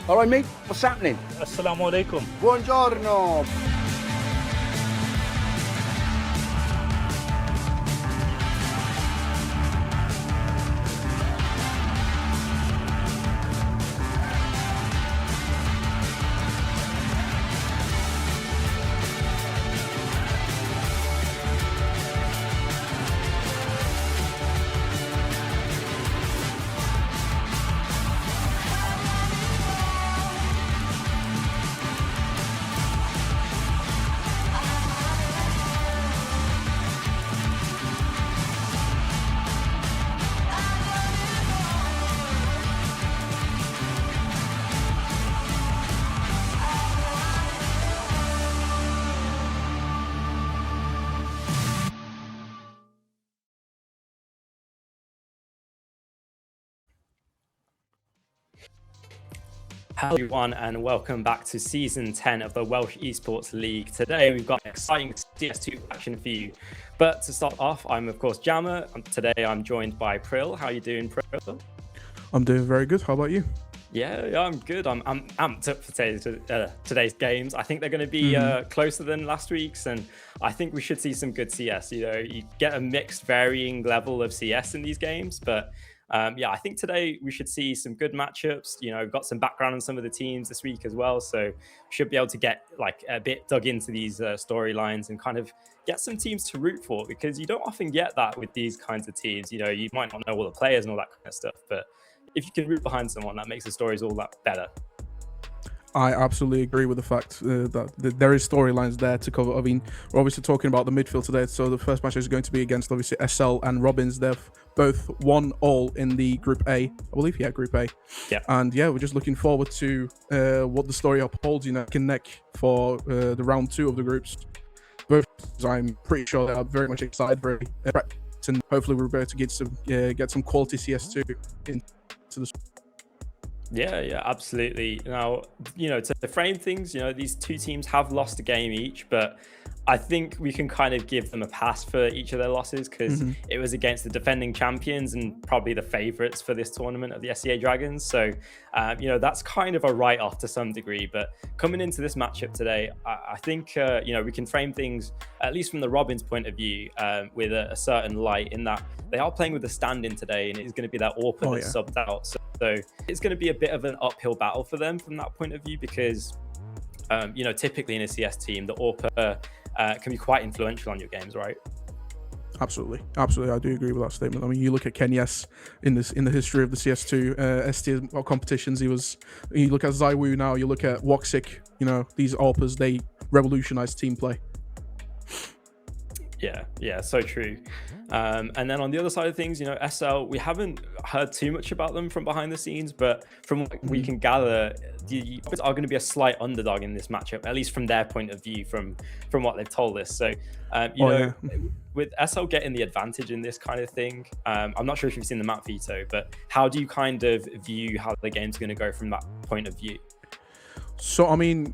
All right, mate, what's happening? Assalamu alaikum. Buongiorno. Hello everyone and welcome back to Season 10 of the Welsh Esports League. Today we've got an exciting CS2 action for you. But to start off, I'm of course Jammer. Today I'm joined by Pril. How are you doing, Pril? I'm doing very good. How about you? Yeah, I'm good. I'm amped up for today's games. I think they're going to be closer than last week's, and I think we should see some good CS. You know, you get a mixed, varying level of CS in these games, but yeah, I think today we should see some good matchups. You know, we've got some background on some of the teams this week as well, so we should be able to get like a bit dug into these storylines and kind of get some teams to root for, because you don't often get that with these kinds of teams. You know, you might not know all the players and all that kind of stuff, but if you can root behind someone, that makes the stories all that better. I absolutely agree with the fact that there is storylines there to cover. I mean, we're obviously talking about the midfield today, so the first match is going to be against obviously SL and Robins. They've both won all in the Group A, I believe. Yeah, Group A. Yeah. And yeah, we're just looking forward to what the story upholds, you know, neck and neck for the round 2 of the groups. Both, I'm pretty sure they are very much excited, very prepped, and hopefully we're able to get some quality CS2 into the. Yeah, absolutely. Now, you know, to frame things, you know, these two teams have lost a game each, but I think we can kind of give them a pass for each of their losses, because it was against the defending champions and probably the favourites for this tournament of the SCA Dragons. So, you know, that's kind of a write-off to some degree. But coming into this matchup today, I think, you know, we can frame things, at least from the Robins point of view, with a certain light, in that they are playing with a stand-in today, and it's going to be that Orpa that's subbed out. So it's going to be a bit of an uphill battle for them from that point of view, because, you know, typically in a CS team, the Orpa can be quite influential on your games, right? Absolutely, I do agree with that statement. I mean, you look at Kenyes in the history of the CS2 S10 competitions. You look at Zaiwu now. You look at Woxic. You know, these Orpas, they revolutionized team play. Yeah, so true. And then on the other side of things, you know, SL, we haven't heard too much about them from behind the scenes, but from what we can gather, the Orpas are going to be a slight underdog in this matchup, at least from their point of view, from what they've told us. So, with SL getting the advantage in this kind of thing, I'm not sure if you've seen the map veto, but how do you kind of view how the game's going to go from that point of view? So, I mean,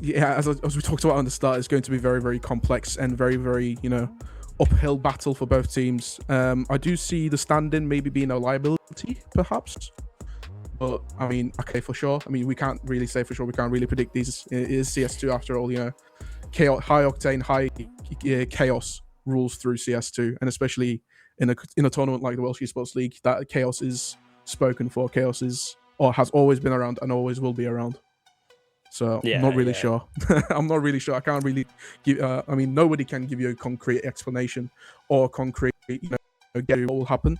yeah, as we talked about on the start, it's going to be very, very complex and very, very, you know, uphill battle for both teams. I do see the stand-in maybe being a liability, perhaps. But, I mean, okay, for sure. I mean, we can't really say for sure. We can't really predict these. It is CS2 after all, you know. High octane, high chaos rules through CS2. And especially in a tournament like the Welsh Esports League, that chaos is spoken for. Chaos is, or has always been around and always will be around. So I'm not really sure. I'm not really sure. I can't really give. I mean, nobody can give you a concrete explanation or concrete, you know, get what will happen.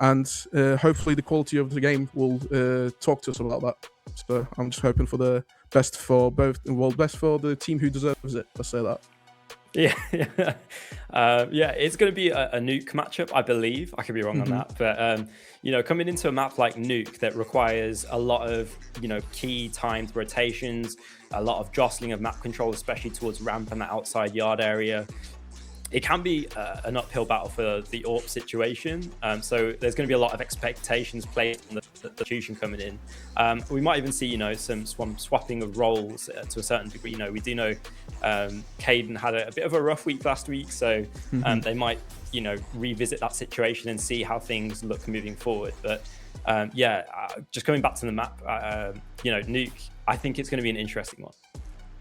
And hopefully, the quality of the game will talk to us about that. So I'm just hoping for the best for both. Well, best for the team who deserves it. Let's say that. Yeah, it's going to be a Nuke matchup, I believe. I could be wrong on that, but you know, coming into a map like Nuke that requires a lot of, you know, key timed rotations, a lot of jostling of map control, especially towards ramp and the outside yard area, it can be an uphill battle for the AWP situation. So there's going to be a lot of expectations placed on the institution coming in. We might even see, you know, some swapping of roles to a certain degree. You know, we do know Caden had a bit of a rough week last week, so they might, you know, revisit that situation and see how things look moving forward. But just coming back to the map, Nuke, I think it's going to be an interesting one.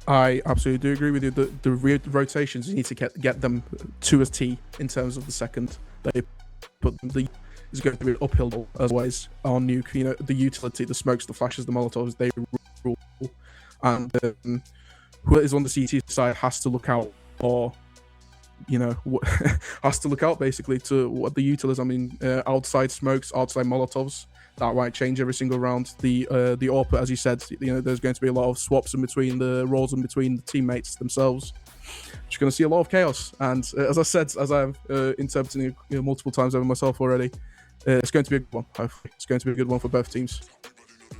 I absolutely do agree with you. The rotations, you need to get them to a T in terms of the second they put them. Is going to be uphill as always on Nuke. The utility, the smokes, the flashes, the molotovs, they rule. And who is on the CT side has to look out for, has to look out basically to what the util is. I mean, outside smokes, outside molotovs, that might change every single round. The AWP, as you said, there's going to be a lot of swaps in between the roles and between the teammates themselves. You're going to see a lot of chaos. And as I said, as I've interpreted it multiple times over myself already, it's going to be a good one. Hopefully, it's going to be a good one for both teams.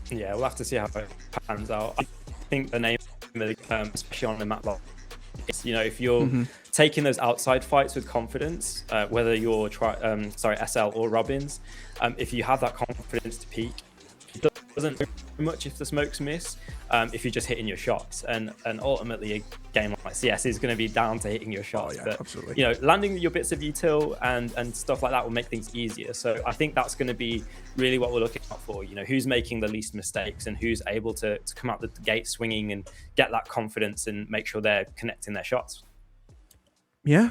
Yeah, we'll have to see how it pans out. I think the name of the especially on the map like if you're taking those outside fights with confidence, whether you're SL or Robins, if you have that confidence to peak, it doesn't matter much if the smokes miss, if you're just hitting your shots, and ultimately a game like CS is going to be down to hitting your shots. But absolutely. Landing your bits of util and stuff like that will make things easier. So I think that's going to be really what we're looking out for. Who's making the least mistakes and who's able to come out the gate swinging and get that confidence and make sure they're connecting their shots. Yeah,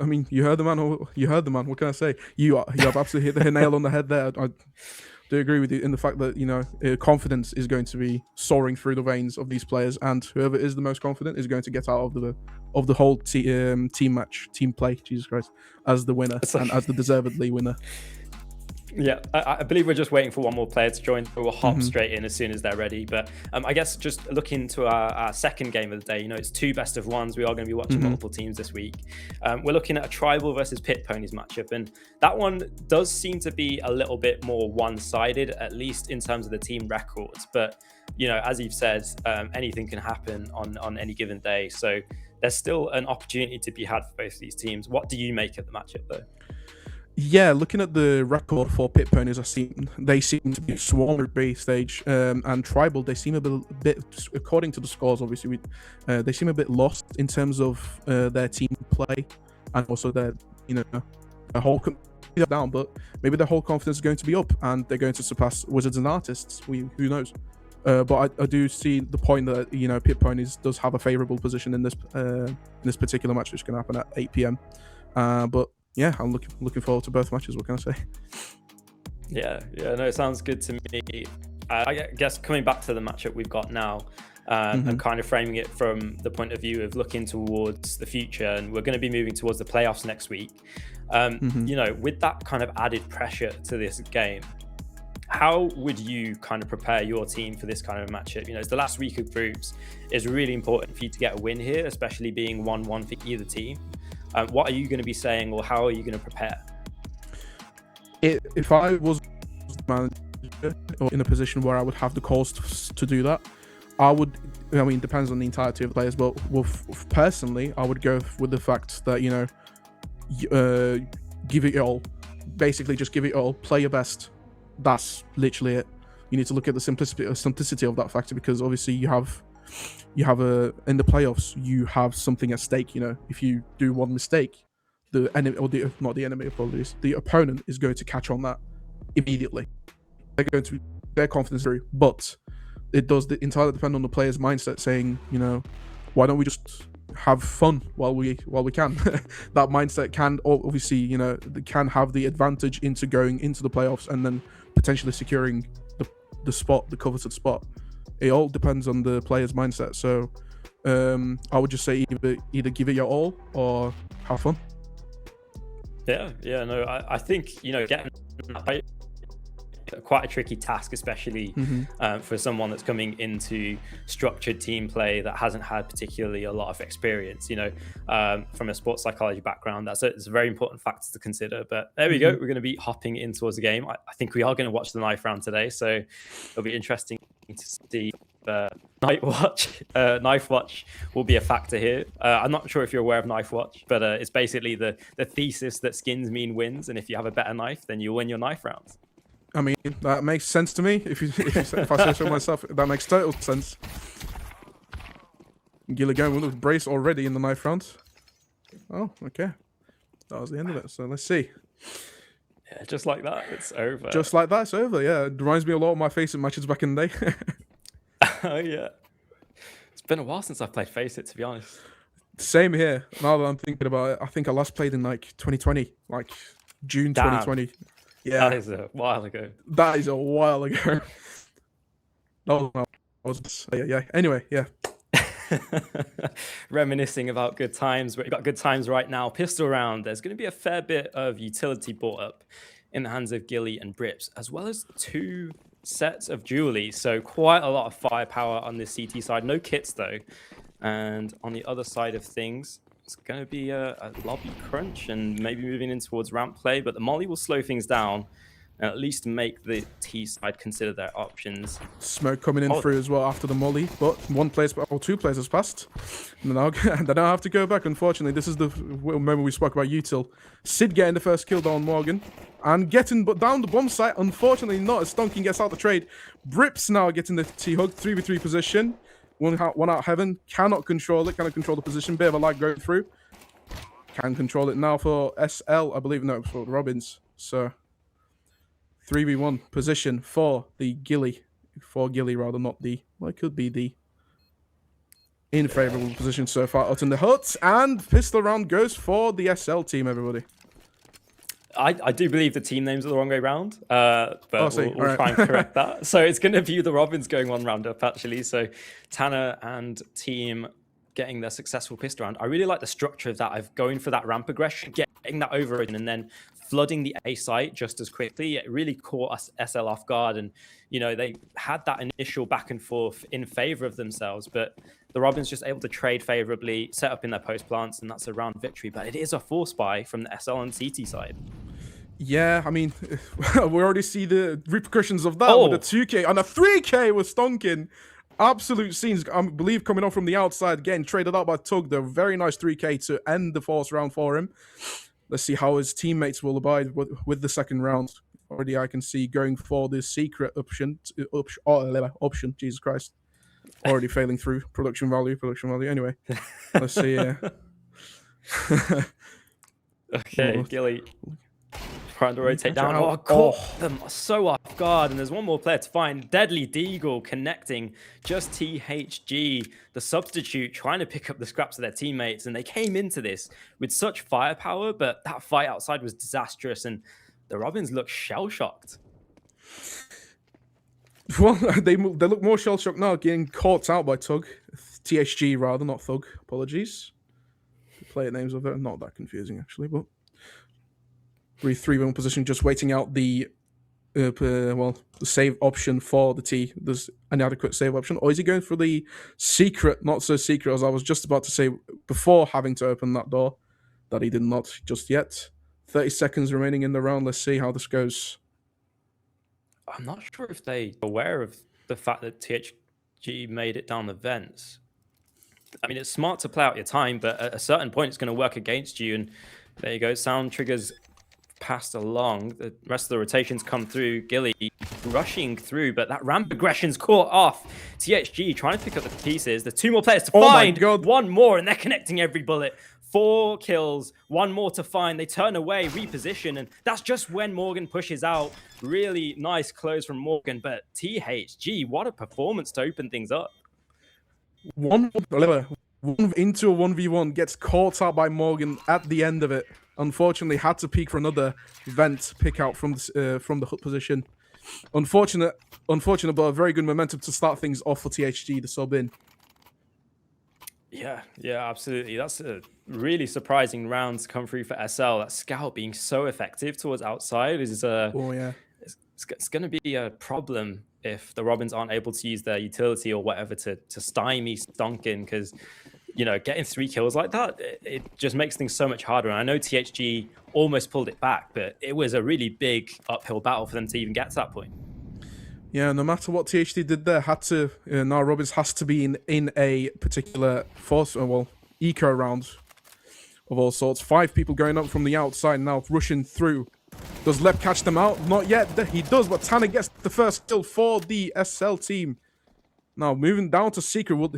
I mean, you heard the man. What can I say? You have absolutely hit the nail on the head there. I do agree with you in the fact that confidence is going to be soaring through the veins of these players, and whoever is the most confident is going to get out of the whole team play. Jesus Christ, as the winner and as the deservedly winner. Yeah, I believe we're just waiting for one more player to join. We'll hop straight in as soon as they're ready. But I guess just looking to our second game of the day, it's 2 best of ones. We are going to be watching multiple teams this week. We're looking at a Tribal versus Pit Ponies matchup. And that one does seem to be a little bit more one-sided, at least in terms of the team records. But, as you've said, anything can happen on any given day. So there's still an opportunity to be had for both these teams. What do you make of the matchup, though? Yeah, looking at the record for Pit Ponies, they seem to be swarming at B stage, and Tribal, they seem a bit, according to the scores, obviously, they seem a bit lost in terms of their team play, and also their whole down, but maybe their whole confidence is going to be up, and they're going to surpass Wizards and Artists. Who knows? But I do see the point that Pit Ponies does have a favourable position in this particular match, which is going to happen at 8 p.m. But yeah, I'm looking forward to both matches. What can I say? Yeah, no, it sounds good to me. I guess coming back to the matchup we've got now, and kind of framing it from the point of view of looking towards the future, and we're going to be moving towards the playoffs next week. With that kind of added pressure to this game, how would you kind of prepare your team for this kind of matchup? It's the last week of groups. It's really important for you to get a win here, especially being 1-1 for either team. What are you going to be saying, or how are you going to prepare? If I was manager or in a position where I would have the calls to do that, I would. I mean, it depends on the entirety of the players, but personally, I would go with the fact that give it your all. Basically, just give it your all. Play your best. That's literally it. You need to look at the simplicity of that factor, because obviously you have in the playoffs you have something at stake. If you do one mistake, the enemy, or not the enemy, apologies, the opponent is going to catch on that immediately. They're going to their confidence through, but it does entirely depend on the player's mindset, saying, why don't we just have fun while we can. That mindset can obviously can have the advantage into going into the playoffs and then potentially securing the coveted spot. It all depends on the player's mindset. So I would just say either give it your all or have fun. I think getting quite a tricky task, especially for someone that's coming into structured team play that hasn't had particularly a lot of experience. From a sports psychology background, it's a very important factor to consider. But there we go. We're going to be hopping in towards the game. I think we are going to watch the knife round today, so it'll be interesting to see. Knife Watch will be a factor here. I'm not sure if you're aware of Knife Watch, but it's basically the thesis that skins mean wins, and if you have a better knife, then you'll win your knife rounds. I mean, that makes sense to me. If I say so myself, that makes total sense. Gila going with a brace already in the knife round. Oh, okay. That was the end of it. So let's see. Yeah, just like that, it's over. Just like that, it's over. Yeah, it reminds me a lot of my Face It matches back in the day. Oh yeah, it's been a while since I've played Face It, to be honest. Same here. Now that I'm thinking about it, I think I last played in like 2020, like June Damn. 2020. Yeah, That is a while ago. that is a while ago. No, yeah. Anyway, yeah. Reminiscing about good times. We've got good times right now. Pistol round. There's going to be a fair bit of utility brought up in the hands of Gilly and Brips, as well as 2 sets of Julie. So quite a lot of firepower on this CT side. No kits though. And on the other side of things, it's going to be a lobby crunch and maybe moving in towards ramp play. But the Molly will slow things down and at least make the T side consider their options. Smoke coming in through as well after the molly, but 1 place or 2 players has passed. And now they don't have to go back. Unfortunately, this is the moment we spoke about util. Sid getting the first kill down Morgan and getting down the bomb site. Unfortunately, not as Stonking gets out the trade. Brips now getting the T hug 3v3 position. One out heaven, cannot control it. Cannot control the position. Bit of a lag going through. Can control it now for SL, I believe. No, for Robbins. So 3v1 position for the Gilly. For Gilly, rather, not the... Well, it could be the in favourable position so far out in the hut. And pistol round goes for the SL team, everybody. I do believe the team names are the wrong way round, but we'll try and correct that. So it's going to be the Robins going 1 round up, actually. So Tanner and team getting their successful pistol round. I really like the structure of that, of going for that ramp aggression, getting that over and then flooding the A site just as quickly. It really caught us SL off guard, and you know, they had that initial back and forth in favor of themselves, but the Robins just able to trade favorably, set up in their post plants, and that's a round victory. But it is a force buy from the SL and CT side. Yeah, I mean, we already see the repercussions of that with a 2K and a 3K with Stonkin. Absolute scenes, I believe, coming on from the outside, getting traded out by Tug. The very nice 3K to end the force round for him. Let's see how his teammates will abide with the second round. Already, I can see going for the secret option. Jesus Christ. Already failing through production value. Anyway, let's see. Okay, Gilly. Trying to rotate down. Oh, caught them so off guard. And there's one more player to find. Deadly Deagle connecting just THG, the substitute, trying to pick up the scraps of their teammates. And they came into this with such firepower, but that fight outside was disastrous. And the Robins look shell-shocked. Well, they look more shell-shocked now, getting caught out by Tug. THG, rather, not Thug. Apologies. The player names are not that confusing, actually, but... 3v1 position, just waiting out the the save option for the T. There's an adequate save option, or is he going for the secret, not so secret, as I was just about to say before having to open that door, that he did not just yet. 30 seconds remaining in the round. Let's see how this goes. I'm not sure if they're aware of the fact that THG made it down the vents. I mean, it's smart to play out your time, but at a certain point, it's going to work against you. And there you go. Sound triggers passed along. The rest of the rotations come through. Gilly rushing through, but that ramp aggression's caught off. THG trying to pick up the pieces. There's 2 more players to find. One more, and they're connecting every bullet. 4 kills, 1 more to find. They turn away, reposition, and that's just when Morgan pushes out. Really nice close from Morgan, but THG, what a performance to open things up. One into a 1v1 gets caught out by Morgan at the end of it. Unfortunately, had to peek for another vent pick out from the hut position. Unfortunate, but a very good momentum to start things off for THG, the sub in. Yeah, absolutely. That's a really surprising round to come through for SL. That scout being so effective towards outside is it's going to be a problem if the Robins aren't able to use their utility or whatever to stymie Stonkin, because you know, getting 3 kills like that, it just makes things so much harder. And I know THG almost pulled it back, but it was a really big uphill battle for them to even get to that point. Yeah, no matter what THG did there, now Robins has to be in a particular eco round of all sorts. 5 people going up from the outside now, rushing through. Does Lep catch them out? Not yet. He does, but Tanner gets the first kill for the SL team. Now moving down to Secret,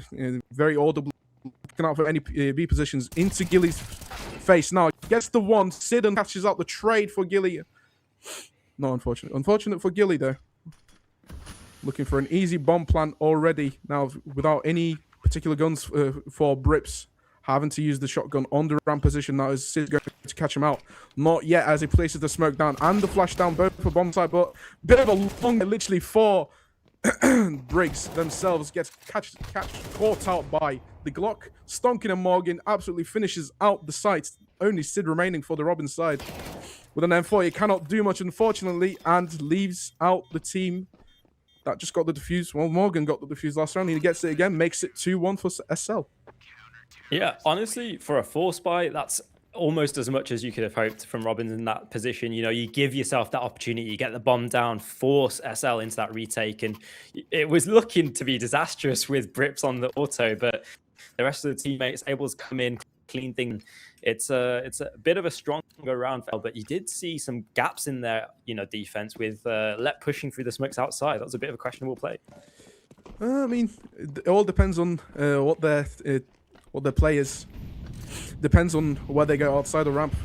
very audibly looking out for any B positions into Gilly's face. Now gets the one. Sidon catches out the trade for Gilly. Not unfortunate. Unfortunate for Gilly though. Looking for an easy bomb plant already now without any particular guns for Brips. Having to use the shotgun on the ramp position now is Sid going to catch him out. Not yet as he places the smoke down and the flash down both for bomb side, but bit of a long, literally for Briggs themselves gets caught out by the Glock. Stonking and Morgan absolutely finishes out the site. Only Sid remaining for the Robin side. With an M4, he cannot do much unfortunately and leaves out the team that just got the defuse. Well, Morgan got the defuse last round. He gets it again, makes it 2-1 for SL. Yeah, honestly, for a force buy, that's almost as much as you could have hoped from Robbins in that position. You know, you give yourself that opportunity, you get the bomb down, force SL into that retake, and it was looking to be disastrous with Brips on the auto, but the rest of the teammates able to come in, clean things. It's a bit of a stronger round, but you did see some gaps in their, you know, defense with Lep pushing through the smokes outside. That was a bit of a questionable play. I mean, it all depends on what their play is. Depends on where they go outside the ramp.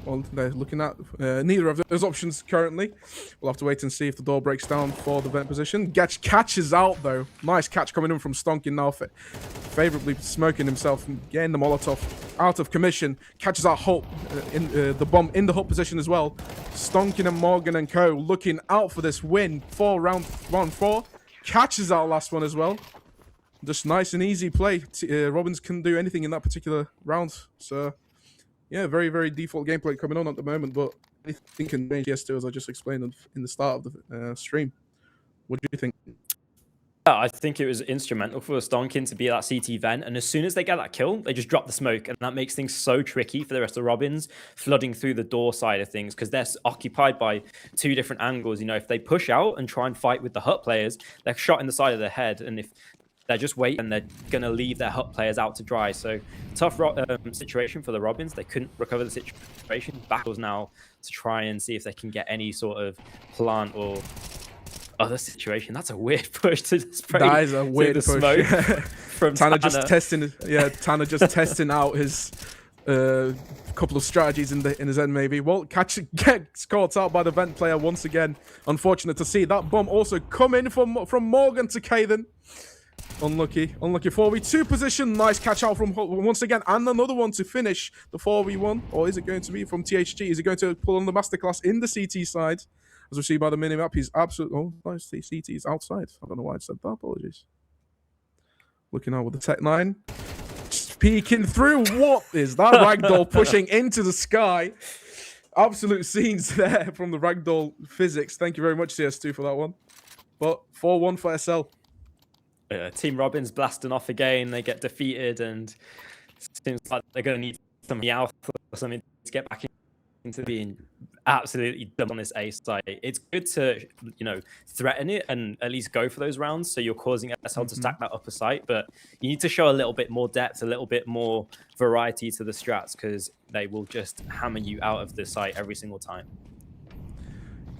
Well, they're looking at neither of those options currently. We'll have to wait and see if the door breaks down for the vent position. Getch catches out though. Nice catch coming in from Stonkin now, favorably smoking himself and getting the Molotov out of commission. Catches out Holt in the bomb in the Holt position as well. Stonkin and Morgan and co looking out for this win for round 4. Catches out last one as well. Just nice and easy play. Robbins couldn't do anything in that particular round. So, yeah, very, very default gameplay coming on at the moment. But anything can change S2, as I just explained in the start of the stream. What do you think? I think it was instrumental for Stonkin to be at that CT vent. And as soon as they get that kill, they just drop the smoke. And that makes things so tricky for the rest of Robbins, flooding through the door side of things, because they're occupied by 2 different angles. You know, if they push out and try and fight with the Hut players, they're shot in the side of their head. And if they're just waiting, and they're going to leave their Hut players out to dry. So tough situation for the Robins. They couldn't recover the situation. Battles now to try and see if they can get any sort of plant or other situation. That's a weird push to spray. That is a weird push. Smoke from Tanner just testing. Yeah, Tanner just testing out his couple of strategies in his end maybe. Well, gets caught out by the vent player once again. Unfortunate to see that bomb also come in from Morgan to Kaden. Unlucky 4v2 position. Nice catch out from Holt once again, and another one to finish the 4v1. Or is it going to be from THG? Is he going to pull on the masterclass in the CT side? As we see by the minimap, he's absolutely... Oh, nice. The CT is outside. I don't know why I said that. Apologies. Looking out with the Tech 9. Just peeking through. What is that ragdoll pushing into the sky? Absolute scenes there from the ragdoll physics. Thank you very much, CS2, for that one. But 4-1 for SL. Team Robins blasting off again. They get defeated, and it seems like they're going to need some Meowth or something to get back into being absolutely dumb on this A side. It's good to, you know, threaten it and at least go for those rounds, so you're causing SL to stack that upper site, but you need to show a little bit more depth, a little bit more variety to the strats, because they will just hammer you out of the site every single time.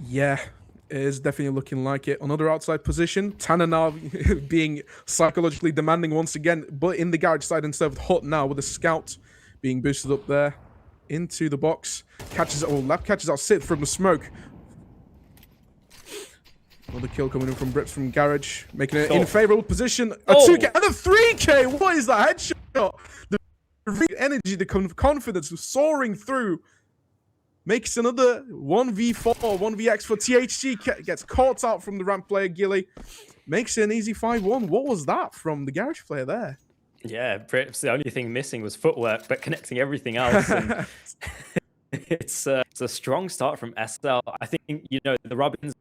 Yeah. It is definitely looking like it. Another outside position. Tanner now being psychologically demanding once again, but in the garage side instead of Hut now, with a scout being boosted up there into the box. Lap catches out Sith from the smoke. Another kill coming in from Brips from garage, making it in favorable position. A 2K and a 3K. What is that headshot? The energy, the confidence soaring through. Makes another 1v4, 1vx for THG. Gets caught out from the ramp player, Gilly. Makes it an easy 5-1. What was that from the garage player there? Yeah, Brips, the only thing missing was footwork, but connecting everything else. And it's a strong start from SL. I think, you know, the Robins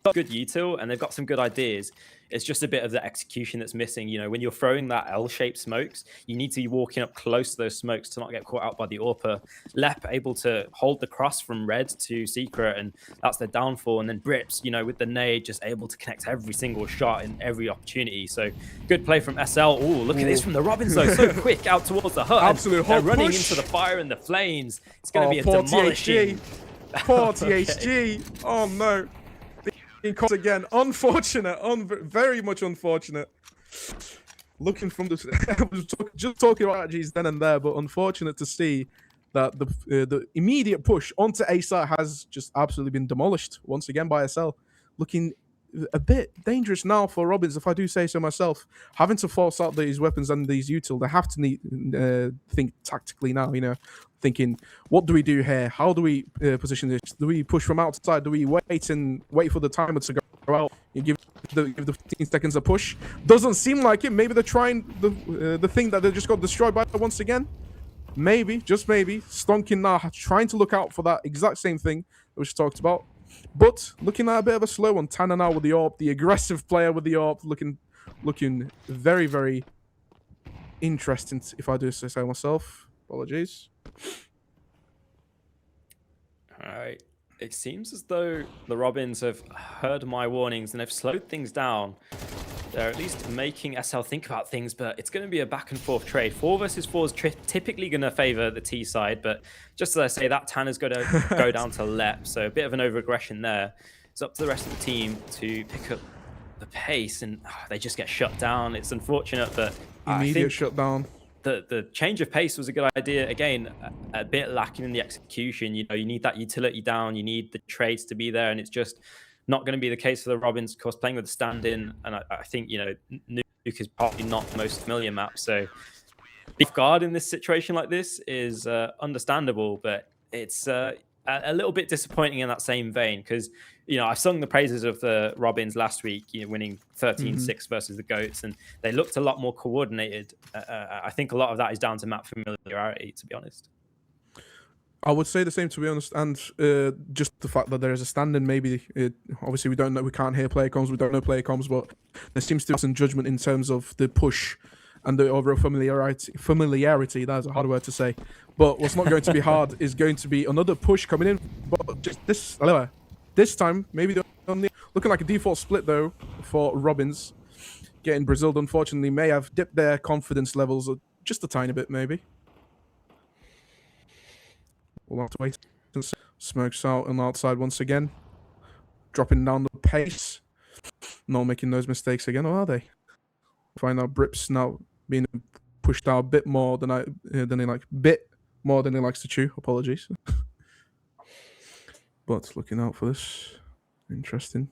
got good util and they've got some good ideas. It's just a bit of the execution that's missing. You know, when you're throwing that L-shaped smokes, you need to be walking up close to those smokes to not get caught out by the AWPer. Lep able to hold the cross from red to secret, and that's their downfall. And then Brips, you know, with the nade, just able to connect every single shot in every opportunity. So good play from SL. Oh, look at this from the Robins though, so quick out towards the Hut. Absolute hot running push into the fire and the flames. It's going to be a poor demolishing. Poor THG. Oh no. Again, unfortunate, very much unfortunate. Looking from the, I was just talking about strategies then and there, but unfortunate to see that the immediate push onto A site has just absolutely been demolished once again by SL. Looking a bit dangerous now for Robins, if I do say so myself. Having to force out these weapons and these util, they have to think tactically now, you know, thinking, what do we do here? How do we position this? Do we push from outside? Do we wait for the timer to go out? You give the 15 seconds a push. Doesn't seem like it. Maybe they're trying the thing that they just got destroyed by once again. Maybe, just maybe. Stonkin now trying to look out for that exact same thing that we just talked about. But looking at a bit of a slow one. Tanner now with the AWP, the aggressive player with the AWP, looking very, very interesting, if I do say so myself. Apologies. All right. It seems as though the Robins have heard my warnings and they've slowed things down. They're at least making SL think about things, but it's going to be a back and forth trade. 4 versus 4 is typically going to favor the T side, but just as I say, that Tanner's going to go down to Lep, so a bit of an over-aggression there. It's up to the rest of the team to pick up the pace, and they just get shut down. It's unfortunate, but immediate shutdown. The change of pace was a good idea. Again, a bit lacking in the execution. You know, you need that utility down, you need the trades to be there, and it's just not going to be the case for the Robins, of course, playing with the stand-in. And I think, you know, Nuke is probably not the most familiar map. So being off guard in this situation like this is understandable, but it's a little bit disappointing in that same vein because, you know, I sung the praises of the Robins last week, you know, winning 13-6 versus the Goats, and they looked a lot more coordinated. I think a lot of that is down to map familiarity, to be honest. I would say the same, to be honest, and just the fact that there is a stand-in, maybe, obviously we don't know, we can't hear player comms, we don't know player comms, but there seems to be some judgment in terms of the push and the overall familiarity, that's a hard word to say, but what's not going to be hard is going to be another push coming in, but just this time, maybe looking like a default split, though, for Robins. Getting Brazil, unfortunately, may have dipped their confidence levels just a tiny bit, maybe. We'll have to wait. Smokes out and outside once again. Dropping down the pace. Not making those mistakes again, or are they? Find out Brips now being pushed out a bit more than he likes to chew. Apologies. But looking out for this. Interesting.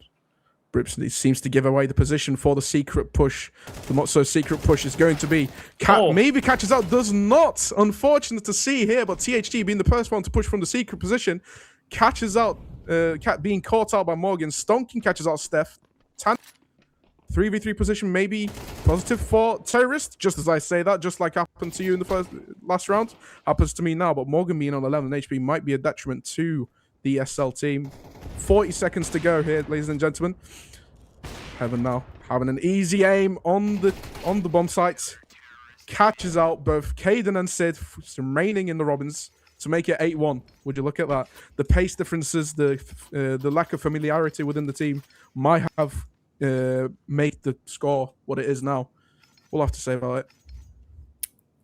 Brips seems to give away the position for the secret push. The not so secret push is going to be maybe catches out, does not. Unfortunate to see here, but THT being the first one to push from the secret position, catches out, being caught out by Morgan. Stonkin catches out Steph. 3v3 position maybe positive for Terrorist. Just as I say that, just like happened to you in the last round, happens to me now. But Morgan being on 11 HP might be a detriment to the SL team. 40 seconds to go here, ladies and gentlemen. Heaven now having an easy aim on the bomb sites. Catches out both Caden and Sid, remaining in the Robins to make it 8-1. Would you look at that? The pace differences, the lack of familiarity within the team might have made the score what it is now. We'll have to say about it.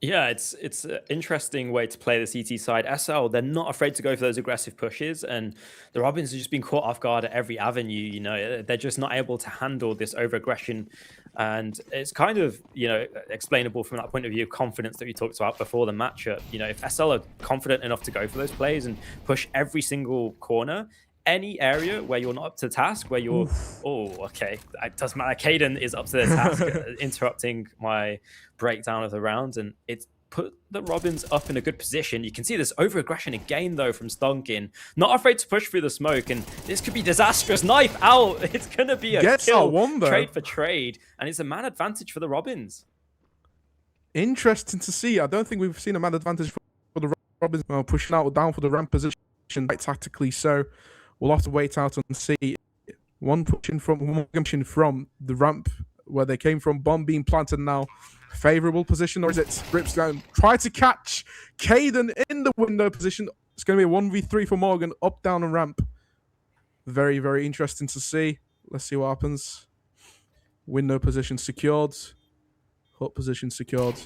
Yeah, it's an interesting way to play the CT side. SL, they're not afraid to go for those aggressive pushes, and the Robins have just been caught off guard at every avenue. You know, they're just not able to handle this over-aggression, and it's kind of, you know, explainable from that point of view of confidence that we talked about before the matchup. You know, if SL are confident enough to go for those plays and push every single corner, any area where you're not up to the task, where you're, okay, it doesn't matter. Caden is up to the task, interrupting my breakdown of the round, and it's put the Robins up in a good position. You can see this over-aggression again, though, from Stonkin. Not afraid to push through the smoke, and this could be disastrous. Knife out. It's going to be a kill, trade for trade, and it's a man advantage for the Robins. Interesting to see. I don't think we've seen a man advantage for the Robins. Well, pushing out down for the ramp position quite tactically, so we'll have to wait out and see. One pushing from the ramp where they came from. Bomb being planted now. Favorable position, or is it Rips down? Try to catch Caden in the window position. It's going to be a 1v3 for Morgan, up, down, and ramp. Very, very interesting to see. Let's see what happens. Window position secured. Hut position secured.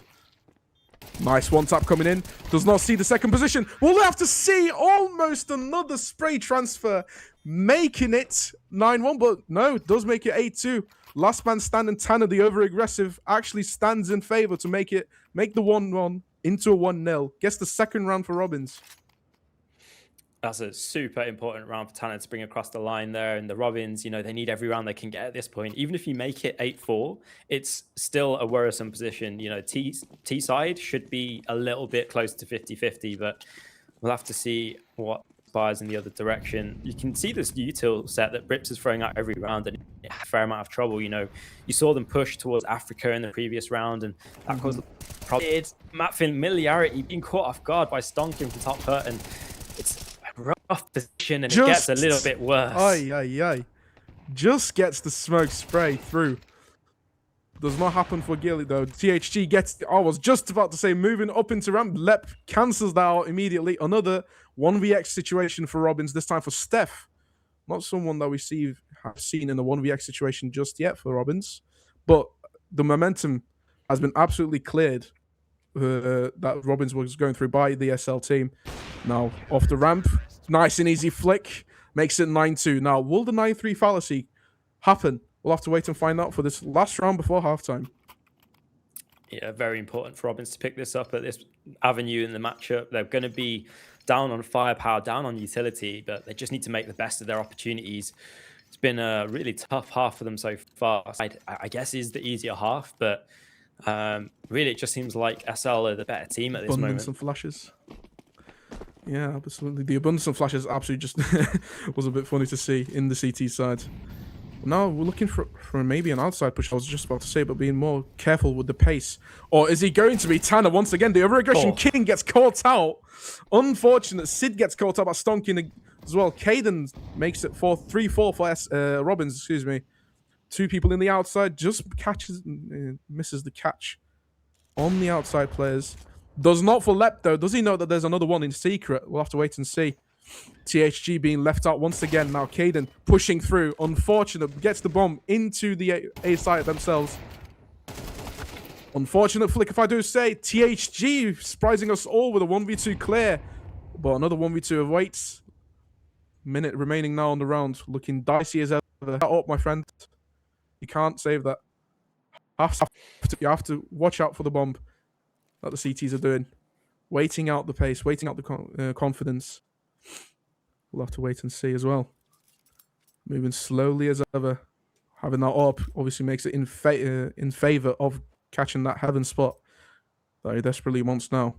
Nice one tap coming in. Does not see the second position. We'll have to see almost another spray transfer, making it 9-1, but no, it does make it 8-2. Last man standing, Tanner, the over-aggressive, actually stands in favor to make the 1-1 into a 1-0. Gets the second round for Robins. That's a super important round for Tanner to bring across the line there. And the Robins, they need every round they can get at this point. Even if you make it 8-4, it's still a worrisome position. T side should be a little bit closer to 50-50, but we'll have to see what fires in the other direction. You can see this util set that Brips is throwing out every round, and a fair amount of trouble. You saw them push towards Africa in the previous round, and that caused probably it's map familiarity being caught off guard by Stonking from top hut, and it's a rough position, and it gets a little bit worse. Aye. Just gets the smoke spray through. Does not happen for Gilly though. THG gets, I was just about to say, moving up into ramp. Lep cancels that out immediately. Another 1vx situation for Robins, this time for Steph. Not someone that we have seen in a 1vx situation just yet for Robins. But the momentum has been absolutely cleared that Robins was going through by the SL team. Now, off the ramp. Nice and easy flick. Makes it 9-2. Now, will the 9-3 fallacy happen? We'll have to wait and find out for this last round before halftime. Yeah, very important for Robins to pick this up at this avenue in the matchup. They're going to be down on firepower, down on utility, but they just need to make the best of their opportunities. It's been a really tough half for them so far. I guess is the easier half, but really it just seems like SL are the better team at this moment. Abundance and flashes. Yeah, absolutely. The abundance and flashes absolutely just was a bit funny to see in the CT side. Now we're looking for maybe an outside push, I was just about to say, but being more careful with the pace. Or is he going to be Tanner once again? The over-aggression king gets caught out. Unfortunate. Sid gets caught out by Stonking as well. Caden makes it 3-4 for Robins, excuse me. Two people in the outside, just misses the catch on the outside players. Does not for Lep though. Does he know that there's another one in secret? We'll have to wait and see. THG being left out once again. Now Caden pushing through. Unfortunate. Gets the bomb into the A site themselves. Unfortunate flick, if I do say. THG surprising us all with a 1v2 clear. But another 1v2 awaits. Minute remaining now on the round. Looking dicey as ever. Up, my friend. You can't save that. You have to watch out for the bomb that the CTs are doing. Waiting out the pace. Waiting out the confidence. We'll have to wait and see as well. Moving slowly as ever. Having that up obviously makes it in favor of catching that heaven spot that he desperately wants now.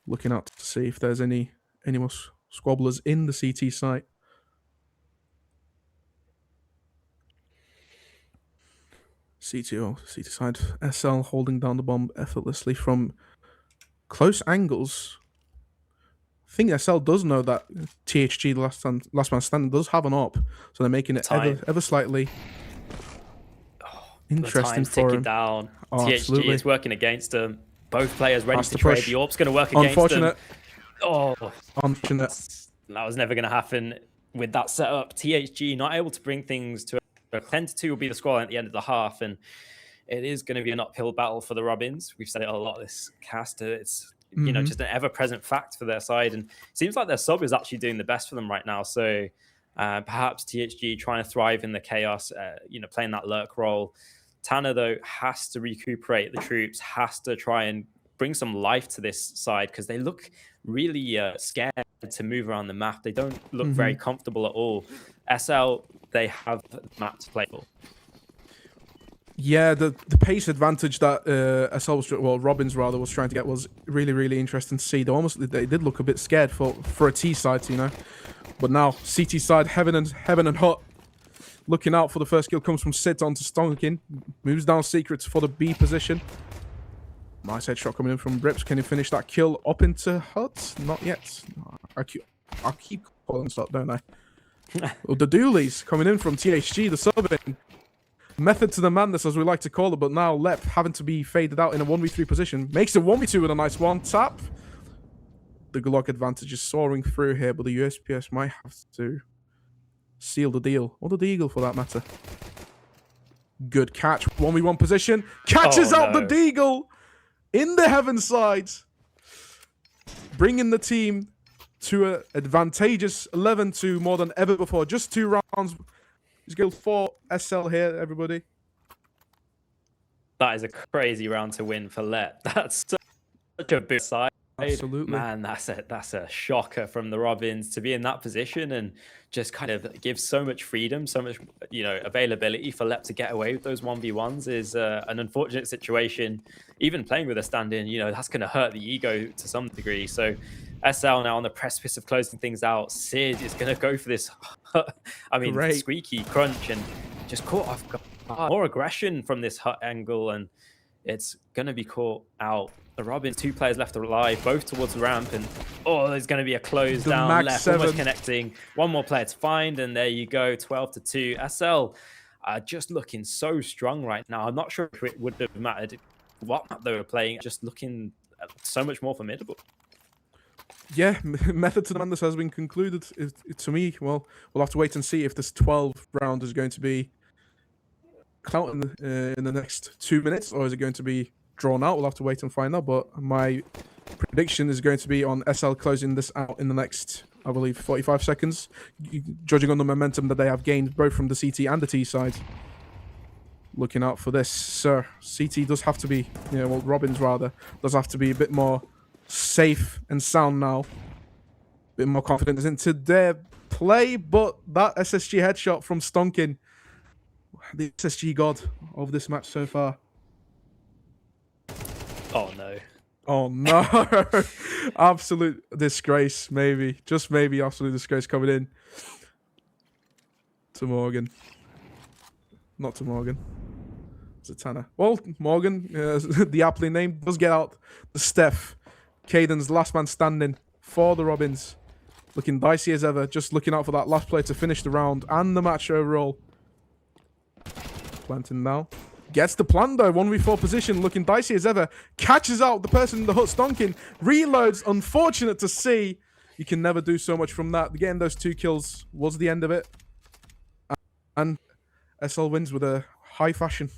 Looking out to see if there's any more squabblers in the CT site. CT side. SL holding down the bomb effortlessly from close angles. I think SL does know that THG, the last man standing, does have an op, so they're making it ever slightly interesting for him. Down. Oh, THG absolutely. is working against them. Both players ready to trade. The AWP's going to work against them. Unfortunate. That was never going to happen with that setup. THG not able to bring things to a 10-2 will be the score at the end of the half, and it is going to be an uphill battle for the Robins. We've said it a lot this cast. It's just an ever-present fact for their side, and it seems like their sub is actually doing the best for them right now. So perhaps THG trying to thrive in the chaos, playing that lurk role. Tanner, though, has to recuperate the troops, has to try and bring some life to this side because they look really scared to move around the map. They don't look very comfortable at all. SL, they have the map to play for. Yeah, the pace advantage that Robins rather was trying to get was really, really interesting to see. They did look a bit scared for a T side, But now CT side, heaven and hot. Looking out for the first kill comes from Sid onto Stonkin. Moves down secrets for the B position. Nice headshot coming in from Brips. Can he finish that kill up into Hut? Not yet. I keep calling stop, don't I? Well, the Doolies coming in from THG, the subbing. Method to the madness, as we like to call it, but now Lep having to be faded out in a 1v3 position. Makes it 1v2 with a nice one tap. The Glock advantage is soaring through here, but the USPS might have to seal the deal. Or the Deagle, for that matter. Good catch. 1v1 position. Catches out the Deagle in the heaven side. Bringing the team to an advantageous 11-2 more than ever before. Just 2 rounds It's Guild 4 SL here, everybody. That is a crazy round to win for Let. That's such a big side. Absolutely. Man, that's a shocker from the Robins to be in that position and just kind of give so much freedom, so much availability for Lep to get away with those 1v1s is an unfortunate situation. Even playing with a stand-in, that's going to hurt the ego to some degree. So SL now on the precipice of closing things out. Sid is going to go for this, squeaky crunch and just caught off guard. More aggression from this hut angle, and it's going to be caught out. The Robins, 2 players left alive, both towards the ramp, and there's going to be a close down left, almost connecting. One more player to find, and there you go, 12-2. SL just looking so strong right now. I'm not sure if it would have mattered what map they were playing, just looking so much more formidable. Yeah, method to the madness has been concluded. To me, well, we'll have to wait and see if this 12 round is going to be out in the next 2 minutes, or is it going to be drawn out? We'll have to wait and find out, but my prediction is going to be on SL closing this out in the next, I believe, 45 seconds, judging on the momentum that they have gained both from the CT and the T side. Looking out for this, sir. CT does have to be, Robins rather, does have to be a bit more safe and sound now. A bit more confidence into their play, but that SSG headshot from Stonkin, the SSG god of this match so far. Oh no. Oh no. Absolute disgrace, maybe. Just maybe absolute disgrace coming in. To Morgan. Not to Morgan. It's a Tanner. Well, Morgan, the aptly name, does get out the Steph. Caden's last man standing for the Robins. Looking dicey as ever. Just looking out for that last player to finish the round and the match overall. Planting now. Gets the plant though, 1v4 position, looking dicey as ever. Catches out the person in the hut, Stonkin. Reloads, unfortunate to see. You can never do so much from that. Getting those 2 kills was the end of it. And SL wins with a high fashion.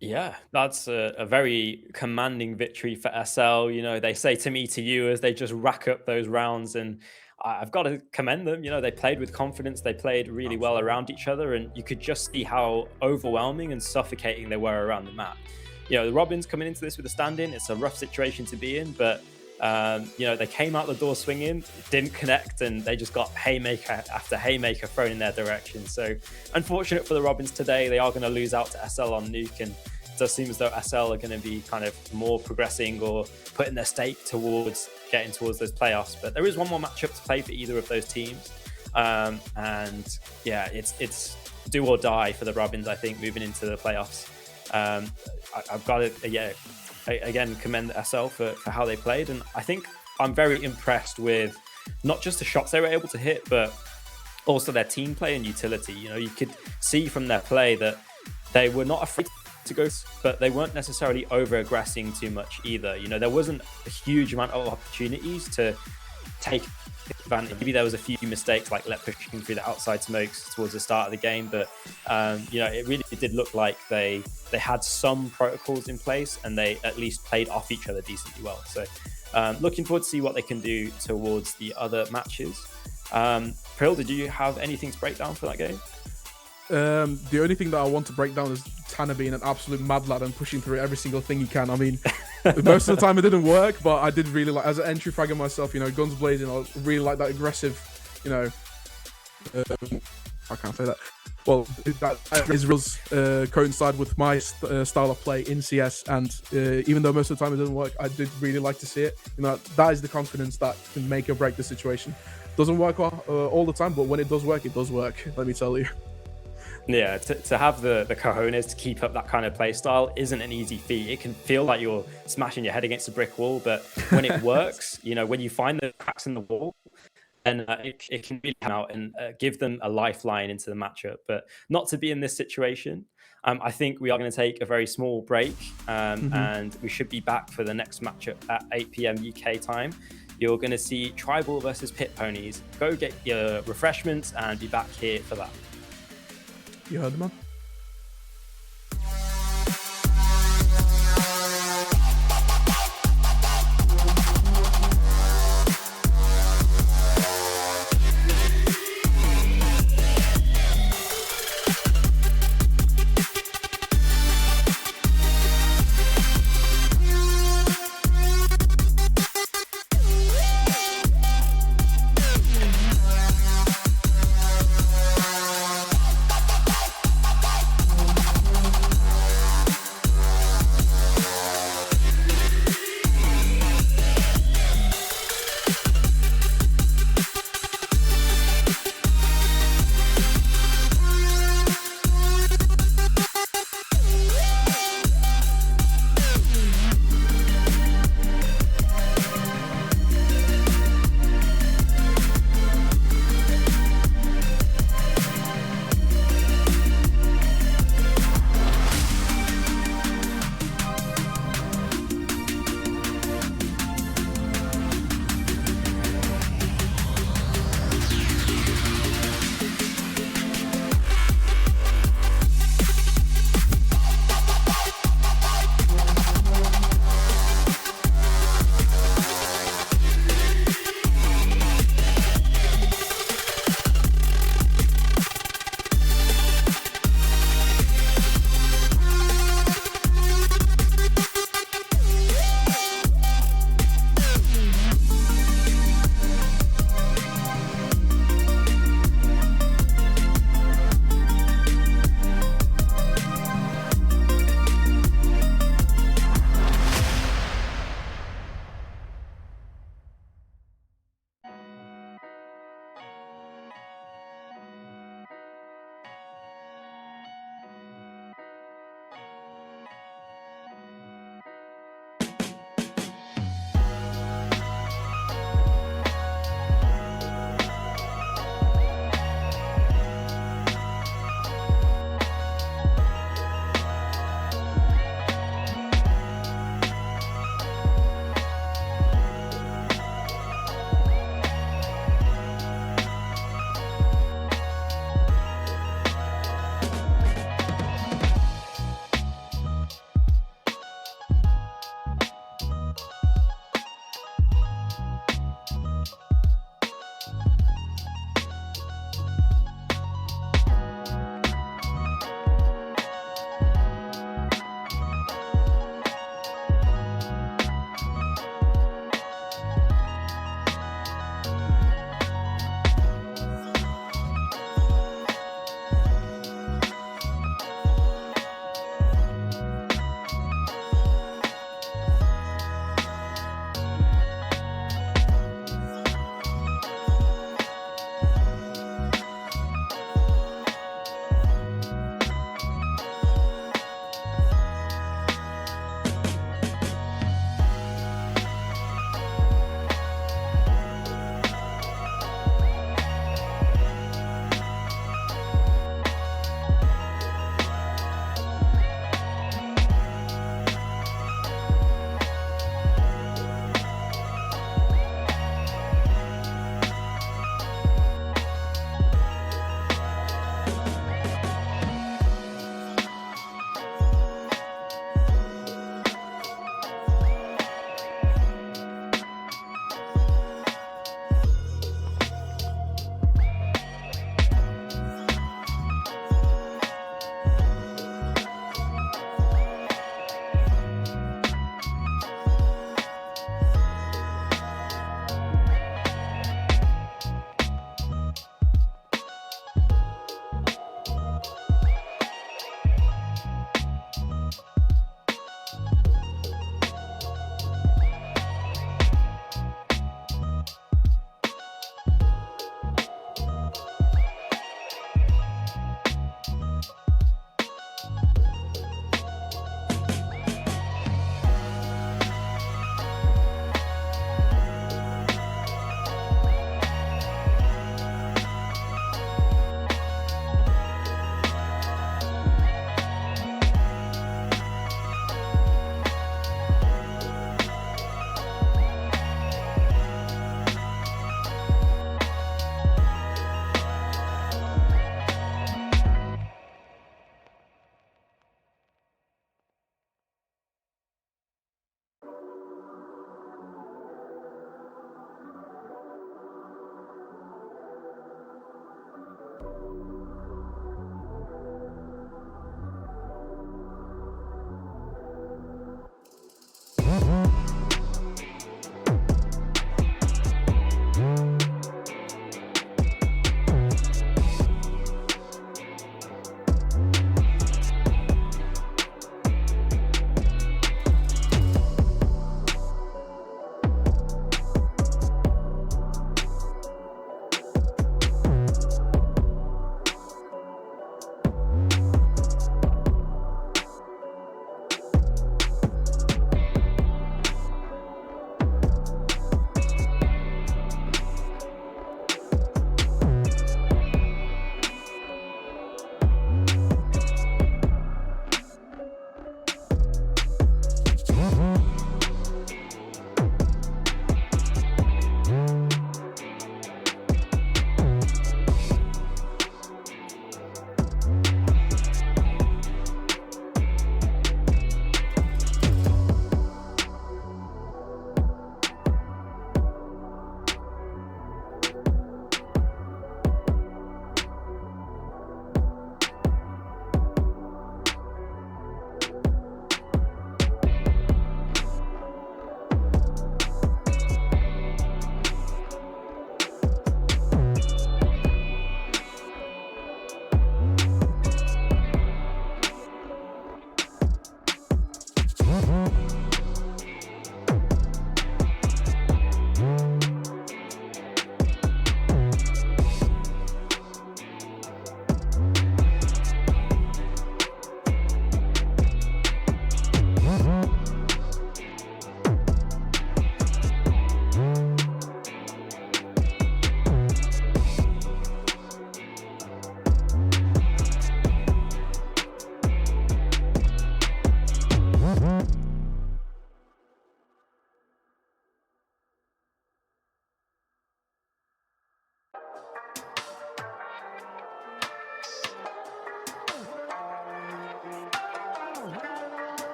Yeah, that's a very commanding victory for SL. They say to me, to you, as they just rack up those rounds, and I've got to commend them. They played with confidence. They played really well around each other, and you could just see how overwhelming and suffocating they were around the map. The Robins coming into this with a stand-in, it's a rough situation to be in, but they came out the door swinging, didn't connect, and they just got haymaker after haymaker thrown in their direction. So unfortunate for the Robins today. They are going to lose out to SL on Nuke, and it does seem as though SL are going to be kind of more progressing or putting their stake towards getting towards those playoffs. But there is one more matchup to play for either of those teams, and yeah, it's do or die for the Robins, I think, moving into the playoffs. I've got to again commend SL for how they played, and I think I'm very impressed with not just the shots they were able to hit, but also their team play and utility. You could see from their play that they were not afraid to go, but they weren't necessarily over aggressing too much either. There wasn't a huge amount of opportunities to take advantage. Maybe there was a few mistakes, like pushing through the outside smokes towards the start of the game, but it really did look like they had some protocols in place, and they at least played off each other decently well. So looking forward to see what they can do towards the other matches. Pril, did you have anything to break down for that game? The only thing that I want to break down is Tanner being an absolute mad lad and pushing through every single thing he can. I mean, most of the time it didn't work, but I did really like, as an entry fragger myself, guns blazing, I really like that aggressive, I can't say that. Well, that Israel's coincide with my style of play in CS, and even though most of the time it didn't work, I did really like to see it. That is the confidence that can make or break the situation. Doesn't work all the time, but when it does work, let me tell you. Yeah, to have the cojones to keep up that kind of play style isn't an easy feat. It can feel like you're smashing your head against a brick wall, but when it works, when you find the cracks in the wall, then it can really come out and give them a lifeline into the matchup. But not to be in this situation. I think we are going to take a very small break, and we should be back for the next matchup at 8 p.m. UK time. You're going to see Tribal versus Pit Ponies. Go get your refreshments and be back here for that. You heard the man.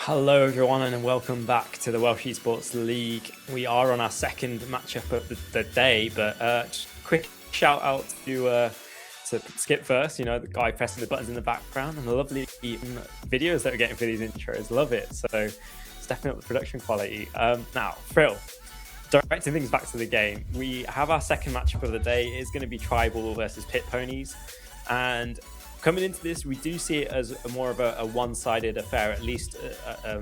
Hello everyone and welcome back to the Welsh Esports League. We are on our second matchup of the day, but just quick shout out to Skip first, you know, the guy pressing the buttons in the background, and the lovely videos that we're getting for these intros. Love it. So it's definitely up the production quality. Now, Pril, directing things back to the game, we have our second matchup of the day. It's going to be Tribal versus Pit Ponies, and coming into this, we do see it as more of a one-sided affair, at least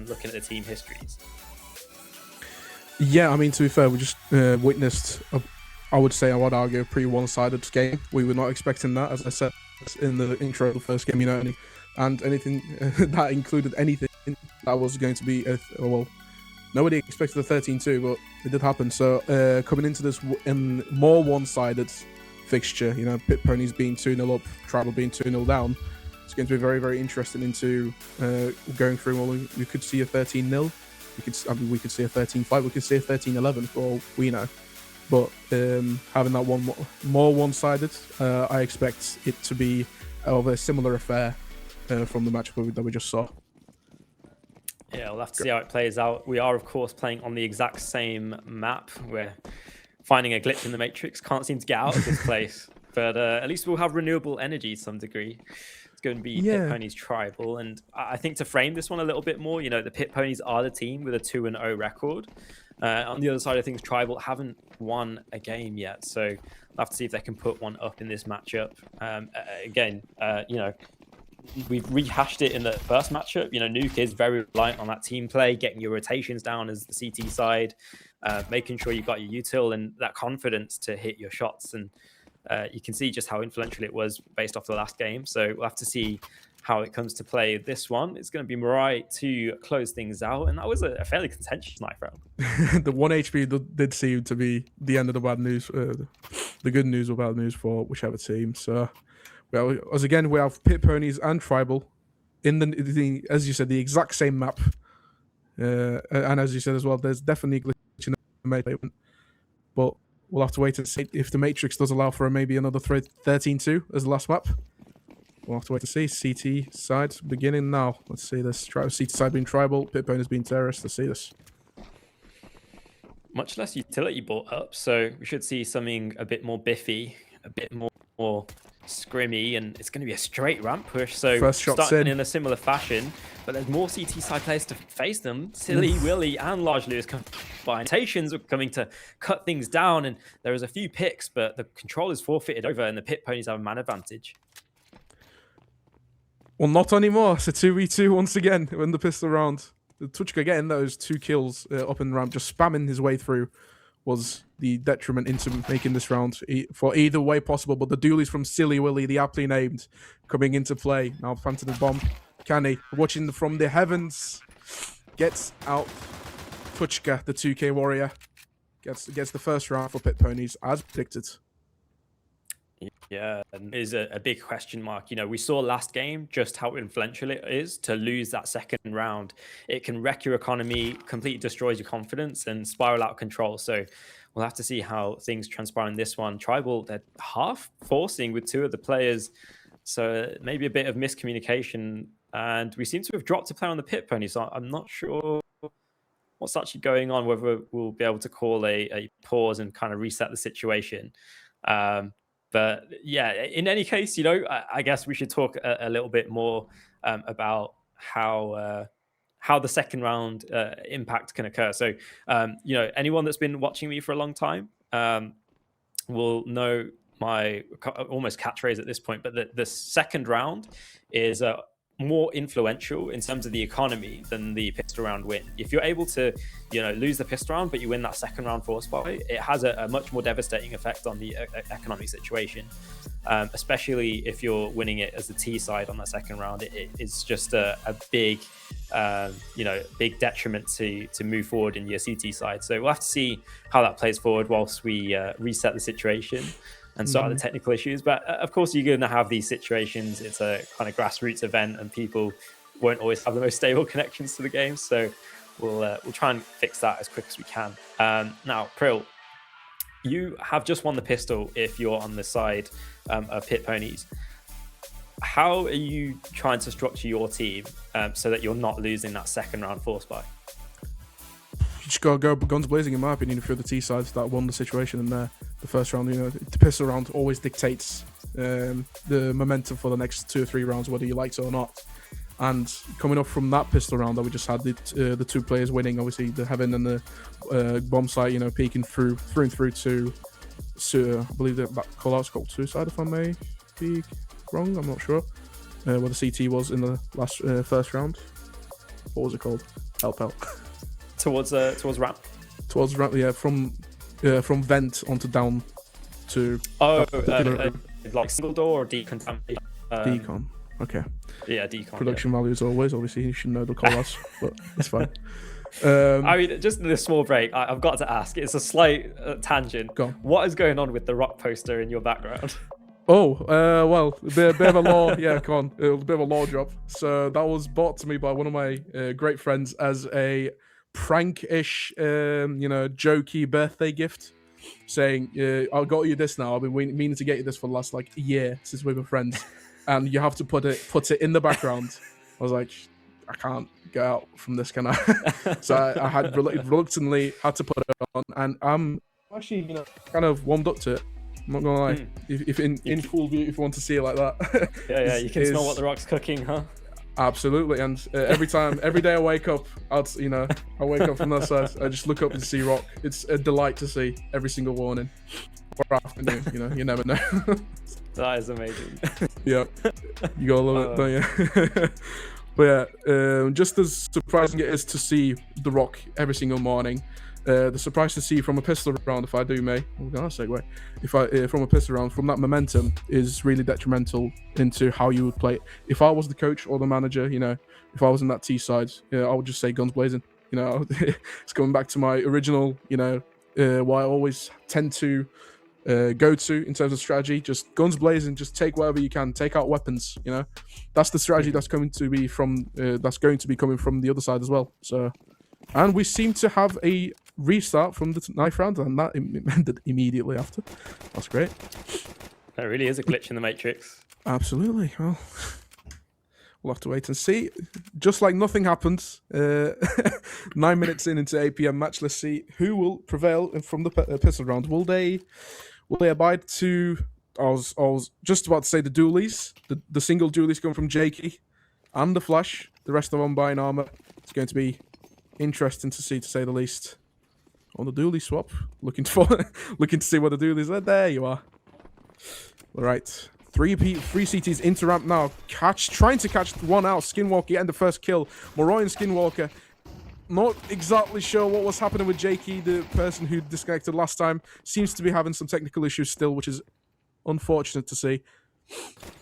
looking at the team histories. Yeah, I mean, to be fair, we just witnessed, I would argue, a pretty one-sided game. We were not expecting that, as I said in the intro of the first game, you know, and anything that included anything that was going to be, nobody expected a 13-2, but it did happen. So coming into this in more one-sided fixture, you know, Pit Ponies being 2-0 up, Tribal being 2-0 down, it's going to be very, very interesting into going through. Well, we could see a 13-0, we could see a 13-5, we could see a 13-11 for all we know. But having that one more one-sided, I expect it to be of a similar affair from the matchup that we just saw. Yeah, we'll have to see how it plays out. We are, of course, playing on the exact same map. We're finding a glitch in the matrix, can't seem to get out of this place, but at least we'll have renewable energy to some degree. It's going to be Pit Ponies Tribal, and I think to frame this one a little bit more, you know, the Pit Ponies are the team with a 2-0 record. On the other side of things, Tribal haven't won a game yet, so we'll have to see if they can put one up in this matchup. Again, you know, we've rehashed it in the first matchup. You know, Nuke is very reliant on that team play, getting your rotations down as the CT side, making sure you've got your util and that confidence to hit your shots. And you can see just how influential it was based off the last game. So we'll have to see how it comes to play this one. It's going to be Mirai to close things out. And that was a fairly contentious knife round. The 1 HP did seem to be the end of the bad news, the good news or bad news for whichever team. So, well, as again, we have Pit Ponies and Tribal in the as you said, the exact same map. And as you said as well, there's definitely a glitch in the matrix. But we'll have to wait and see if the matrix does allow for maybe another 13-2 as the last map. We'll have to wait to see. CT side beginning now. Let's see this. CT side being Tribal, Pit Ponies being Terrorist. Let's see this. Much less utility brought up, so we should see something a bit more biffy, a bit more scrimmy, and it's going to be a straight ramp push. So first shot starting in a similar fashion, but there's more CT side players to face them. Silly, Willy, and Large Lewis combinations are coming to cut things down, and there is a few picks, but the control is forfeited over, and the Pit Ponies have a man advantage. Well, not anymore. It's a 2v2 once again in the pistol round. The Tuchka getting those 2 kills up in the ramp, just spamming his way through, was the detriment into making this round for either way possible. But the dualies from Silly Willy, the aptly named, coming into play. Now planting the bomb. Canny, watching from the heavens, gets out Tuchka, the 2K warrior. Gets the first round for Pit Ponies, as predicted. Yeah, and is a big question mark. You know, we saw last game just how influential it is to lose that second round. It can wreck your economy, completely destroys your confidence, and spiral out of control. So we'll have to see how things transpire in this one. Tribal, they're half forcing with 2 of the players, so maybe a bit of miscommunication. And we seem to have dropped a player on the Pit Pony, so I'm not sure what's actually going on, whether we'll be able to call a pause and kind of reset the situation. But yeah, in any case, you know, I guess we should talk a little bit more about how the second round impact can occur. So, you know, anyone that's been watching me for a long time will know my almost catchphrase at this point. But the second round is more influential in terms of the economy than the pistol round win. If you're able to, you know, lose the pistol round, but you win that second round force fight, it has a much more devastating effect on the economic situation, especially if you're winning it as the T side on that second round. It's just a big, you know, big detriment to move forward in your CT side. So we'll have to see how that plays forward whilst we reset the situation and sort of the technical issues. But of course, you're going to have these situations. It's a kind of grassroots event, and people won't always have the most stable connections to the game. So we'll try and fix that as quick as we can. Now, Pril, you have just won the pistol if you're on the side of Pit Ponies. how are you trying to structure your team so that you're not losing that second round force buy? You just gotta go guns blazing, in my opinion, if you're the T sides that won the situation in the first round. You know, the pistol round always dictates the momentum for the next 2 or 3 rounds, whether you like it or not. And coming up from that pistol round that we just had, the 2 players winning, obviously the Heaven and the bomb site, you know, peeking through and through to I believe that callout's called Suicide, if I may be wrong, I'm not sure. Where the CT was in the last first round. What was it called? Help. Towards ramp. Towards ramp, yeah, from vent onto down to. Like single door or decontamination. Decon. Okay. Yeah, decon. Production value as always. Obviously, you should know the callouts, but it's fine. I mean, just this small break, I've got to ask. It's a slight tangent. Go on. What is going on with the rock poster in your background? Oh, well, a bit of a law, yeah, come on, a bit of a law drop. So that was bought to me by one of my great friends as a prank-ish, jokey birthday gift, saying, "I got you this now. I've been meaning to get you this for the last like a year since we were friends, and you have to put it in the background." I was like, I can't get out from this, can I? So I had reluctantly had to put it on, and I'm actually, kind of warmed up to it. I'm not gonna lie. If in full view, if you want to see it like that. Yeah, you can smell what the rock's cooking, huh? Absolutely, and every day I wake up, I wake up from that side, I just look up and see rock. It's a delight to see every single morning or afternoon. You never know. That is amazing. Yeah, you gotta love it, don't you? But yeah, just as surprising it is to see the rock every single morning. The surprise to see from a pistol round, if I do may, segue. From a pistol round, from that momentum is really detrimental into how you would play it. If I was the coach or the manager, if I was in that T side, I would just say guns blazing. It's going back to my original, what I always tend to go to in terms of strategy. Just guns blazing, just take whatever you can, take out weapons. That's the strategy that's going to be coming from the other side as well. So. And we seem to have a restart from the 9th round, and that ended immediately after. That's great. That really is a glitch in the Matrix. Absolutely. Well, we'll have to wait and see. Just like nothing happens, 9 minutes into 8 p.m. match. Let's see who will prevail from the pistol round. Will they abide to? I was just about to say the dualies, the single dualies coming from Jakey and the Flash. The rest of them buying armor. It's going to be interesting to see, to say the least. On the dually swap, looking to see what the dualies are. There you are. All right, 3 CTs into ramp now. Trying to catch one out. Skinwalker and the first kill. Moroi and Skinwalker. Not exactly sure what was happening with Jakey, the person who disconnected last time. Seems to be having some technical issues still, which is unfortunate to see.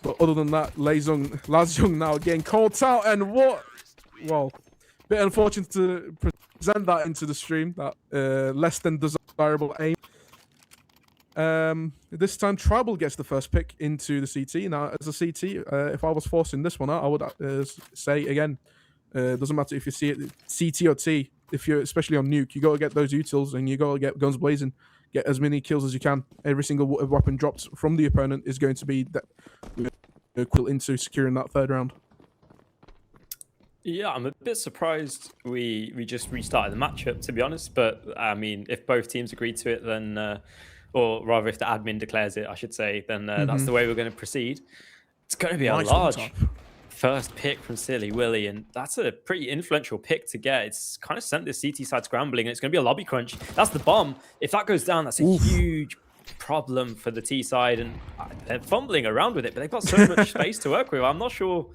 But other than that, Laz Young now getting called out, and what? Well, bit unfortunate to present that into the stream, that less than desirable aim. This time, Tribal gets the first pick into the CT. Now, as a CT, if I was forcing this one out, I would say again, doesn't matter if you see it CT or T. If you're especially on nuke, you got to get those utils and you got to get guns blazing. Get as many kills as you can. Every single weapon dropped from the opponent is going to be equal into securing that 3rd round. Yeah, I'm a bit surprised we just restarted the matchup, to be honest. But I mean, if both teams agree to it, then, or rather, if the admin declares it, I should say, then that's the way we're going to proceed. It's going to be a large first pick from Silly Willy, and that's a pretty influential pick to get. It's kind of sent the CT side scrambling, and it's going to be a lobby crunch. That's the bomb. If that goes down, that's a huge problem for the T side, and they're fumbling around with it, but they've got so much space to work with. I'm not sure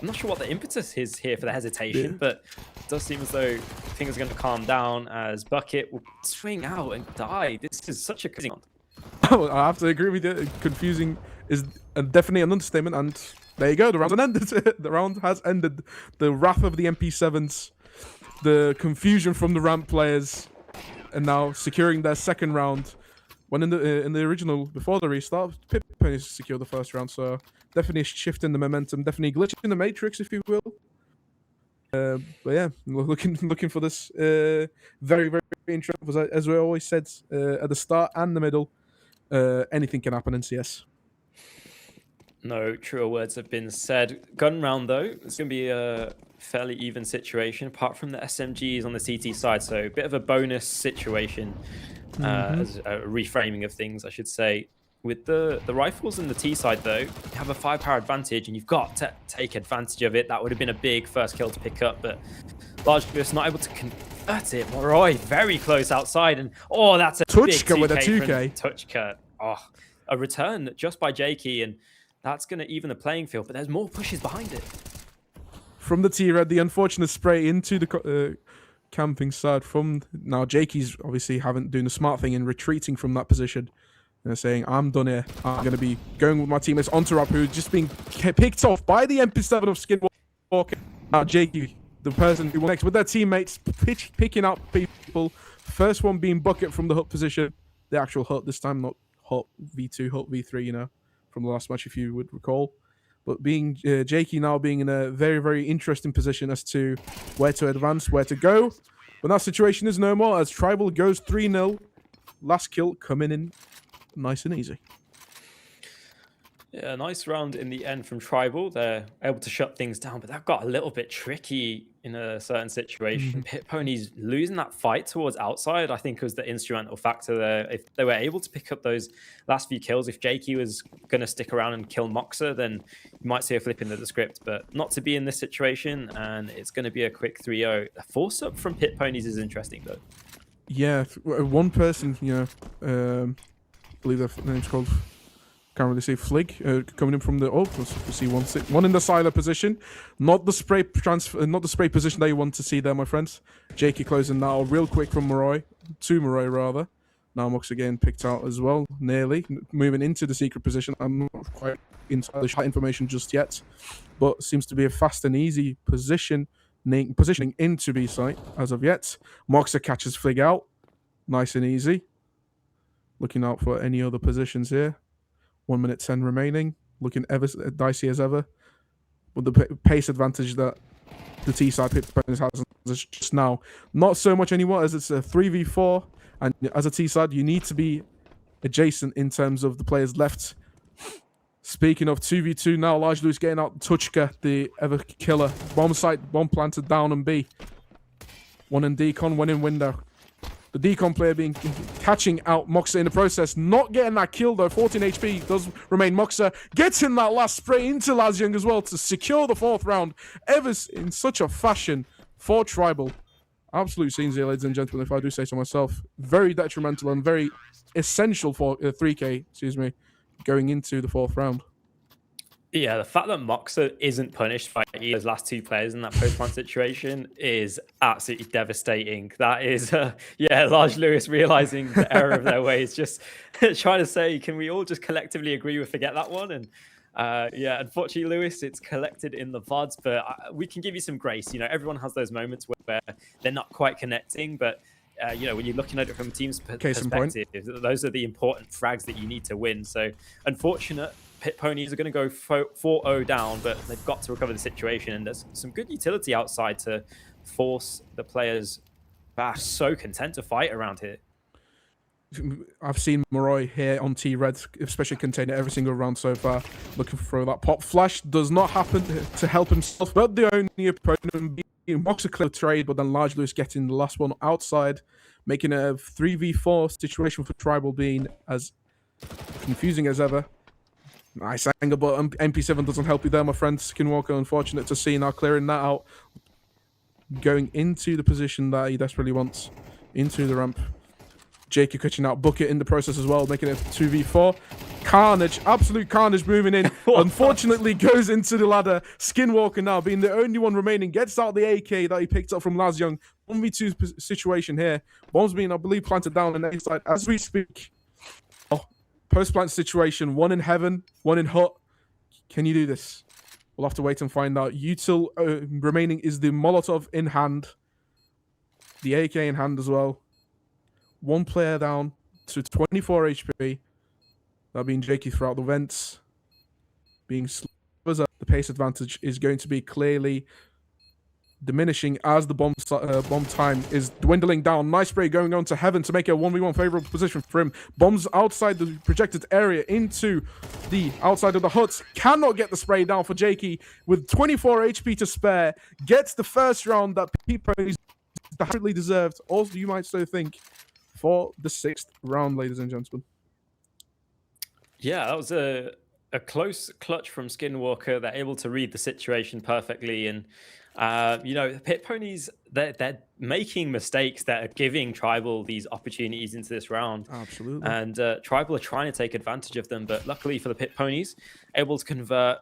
what the impetus is here for the hesitation, but it does seem as though things are going to calm down as Bucket will swing out and die. This is such a confusing one. I have to agree with you. Confusing is definitely an understatement, and there you go. The round ended. The round has ended. The wrath of the MP7s, the confusion from the ramp players, and now securing their 2nd round. When in the original, before the restart, Pip secured the 1st round, so definitely a shift in the momentum, definitely glitch in the matrix, if you will. But yeah, looking for this very, very interesting. As we always said at the start and the middle, anything can happen in CS. No truer words have been said. Gun round though, it's going to be a fairly even situation apart from the SMGs on the CT side. So a bit of a bonus situation, as a reframing of things, I should say. With the rifles and the T side though, you have a firepower advantage and you've got to take advantage of it. That would have been a big first kill to pick up, but largely just not able to convert it. Moroi very close outside, and oh, that's a Touch big with a 2K. 2K. Touch cut. Oh, a return just by Jakey, and that's going to even the playing field, but there's more pushes behind it. From the T-Red, the unfortunate spray into the camping side from... Now, Jakey's obviously doing the smart thing and retreating from that position. And saying, I'm done here. I'm going to be going with my teammates onto Rap, who's just being picked off by the MP7 of Skinwalker. Now, Jakey, the person who went next with their teammates, picking up people. First one being Bucket from the hut position. The actual hut this time, not hut V2, hut V3, you know, from the last match, if you would recall. But being Jakey now being in a very, very interesting position as to where to advance, where to go. But that situation is no more as Tribal goes 3-0. Last kill coming in nice and easy. Yeah, nice round in the end from Tribal. They're able to shut things down, but that got a little bit tricky in a certain situation. Pit Pony's losing that fight towards outside, I think, was the instrumental factor there. If they were able to pick up those last few kills, if Jakey was going to stick around and kill Moxa, then you might see a flip into the script, but not to be in this situation, and it's going to be a quick 3-0. A force-up from Pit Ponies is interesting, though. Yeah, one person, you know, I believe their name's called... Can't really see Flig coming in from the let's see one in the silo position, not the spray transfer, not the spray position that you want to see there, my friends. Jakey closing now real quick from Moroi to Moroi rather. Now Mux again picked out as well, nearly moving into the secret position. I'm not quite inside the information just yet, but seems to be a fast and easy positioning into B site as of yet. Moxa catches Flig out, nice and easy. Looking out for any other positions here. 1 minute 10 remaining. Looking ever dicey as ever. But the pace advantage that the T side Pit Ponies has just now, not so much anymore as it's a 3v4. And as a T side, you need to be adjacent in terms of the players left. Speaking of 2v2 now, Large Lewis getting out Tuchka, the ever killer. Bomb site, bomb planted down and B. One in decon, one in window. The decon player catching out Moxa in the process, not getting that kill though. 14 HP does remain. Moxa gets in that last spray into Lazyung as well to secure the 4th round. Ever in such a fashion for Tribal. Absolute scenes here, ladies and gentlemen, if I do say so myself. Very detrimental and very essential for 3K, going into the 4th round. Yeah, the fact that Moxa isn't punished by either of those last 2 players in that post-plant situation is absolutely devastating. That is, Large Lewis realizing the error of their ways, just trying to say, can we all just collectively agree we forget that one? And unfortunately, Lewis, it's collected in the VODs, but we can give you some grace. You know, everyone has those moments where they're not quite connecting, but when you're looking at it from a team's perspective, those are the important frags that you need to win. So, unfortunate. Pit Ponies are going to go 4-0 down, but they've got to recover the situation. And there's some good utility outside to force the players back. So content to fight around here. I've seen Moroi here on T-Red, especially container every single round so far. Looking for that pop flash. Does not happen to help himself, but the only opponent being Moxa clear trade, but then Large Lewis getting the last one outside, making a 3v4 situation for Tribal being as confusing as ever. Nice angle, but MP7 doesn't help you there, my friend. Skinwalker, unfortunate to see now clearing that out. Going into the position that he desperately wants. Into the ramp. Jakey catching out Bucket in the process as well, making it 2v4. Carnage, absolute carnage moving in. Unfortunately goes into the ladder. Skinwalker now being the only one remaining. Gets out the AK that he picked up from Lazyung. 1v2 situation here. Bombs being, I believe, planted down on the A side as we speak. Post-plant situation, one in heaven, one in hut. Can you do this? We'll have to wait and find out. Util remaining is the Molotov in hand. The AK in hand as well. One player down to 24 HP. That being Jakey throughout the vents. Being slow as up. The pace advantage is going to be clearly diminishing as the bomb time is dwindling down. Nice spray going on to Heaven to make it a 1v1 favorable position for him. Bombs outside the projected area into the outside of the huts. Cannot get the spray down for Jakey with 24 HP to spare. Gets the first round that people definitely deserved. Also, you might so think, for the 6th round, ladies and gentlemen. Yeah, that was a close clutch from Skinwalker. They're able to read the situation perfectly. And, the Pit Ponies, they're making mistakes that are giving Tribal these opportunities into this round. Absolutely. And Tribal are trying to take advantage of them. But luckily for the Pit Ponies, able to convert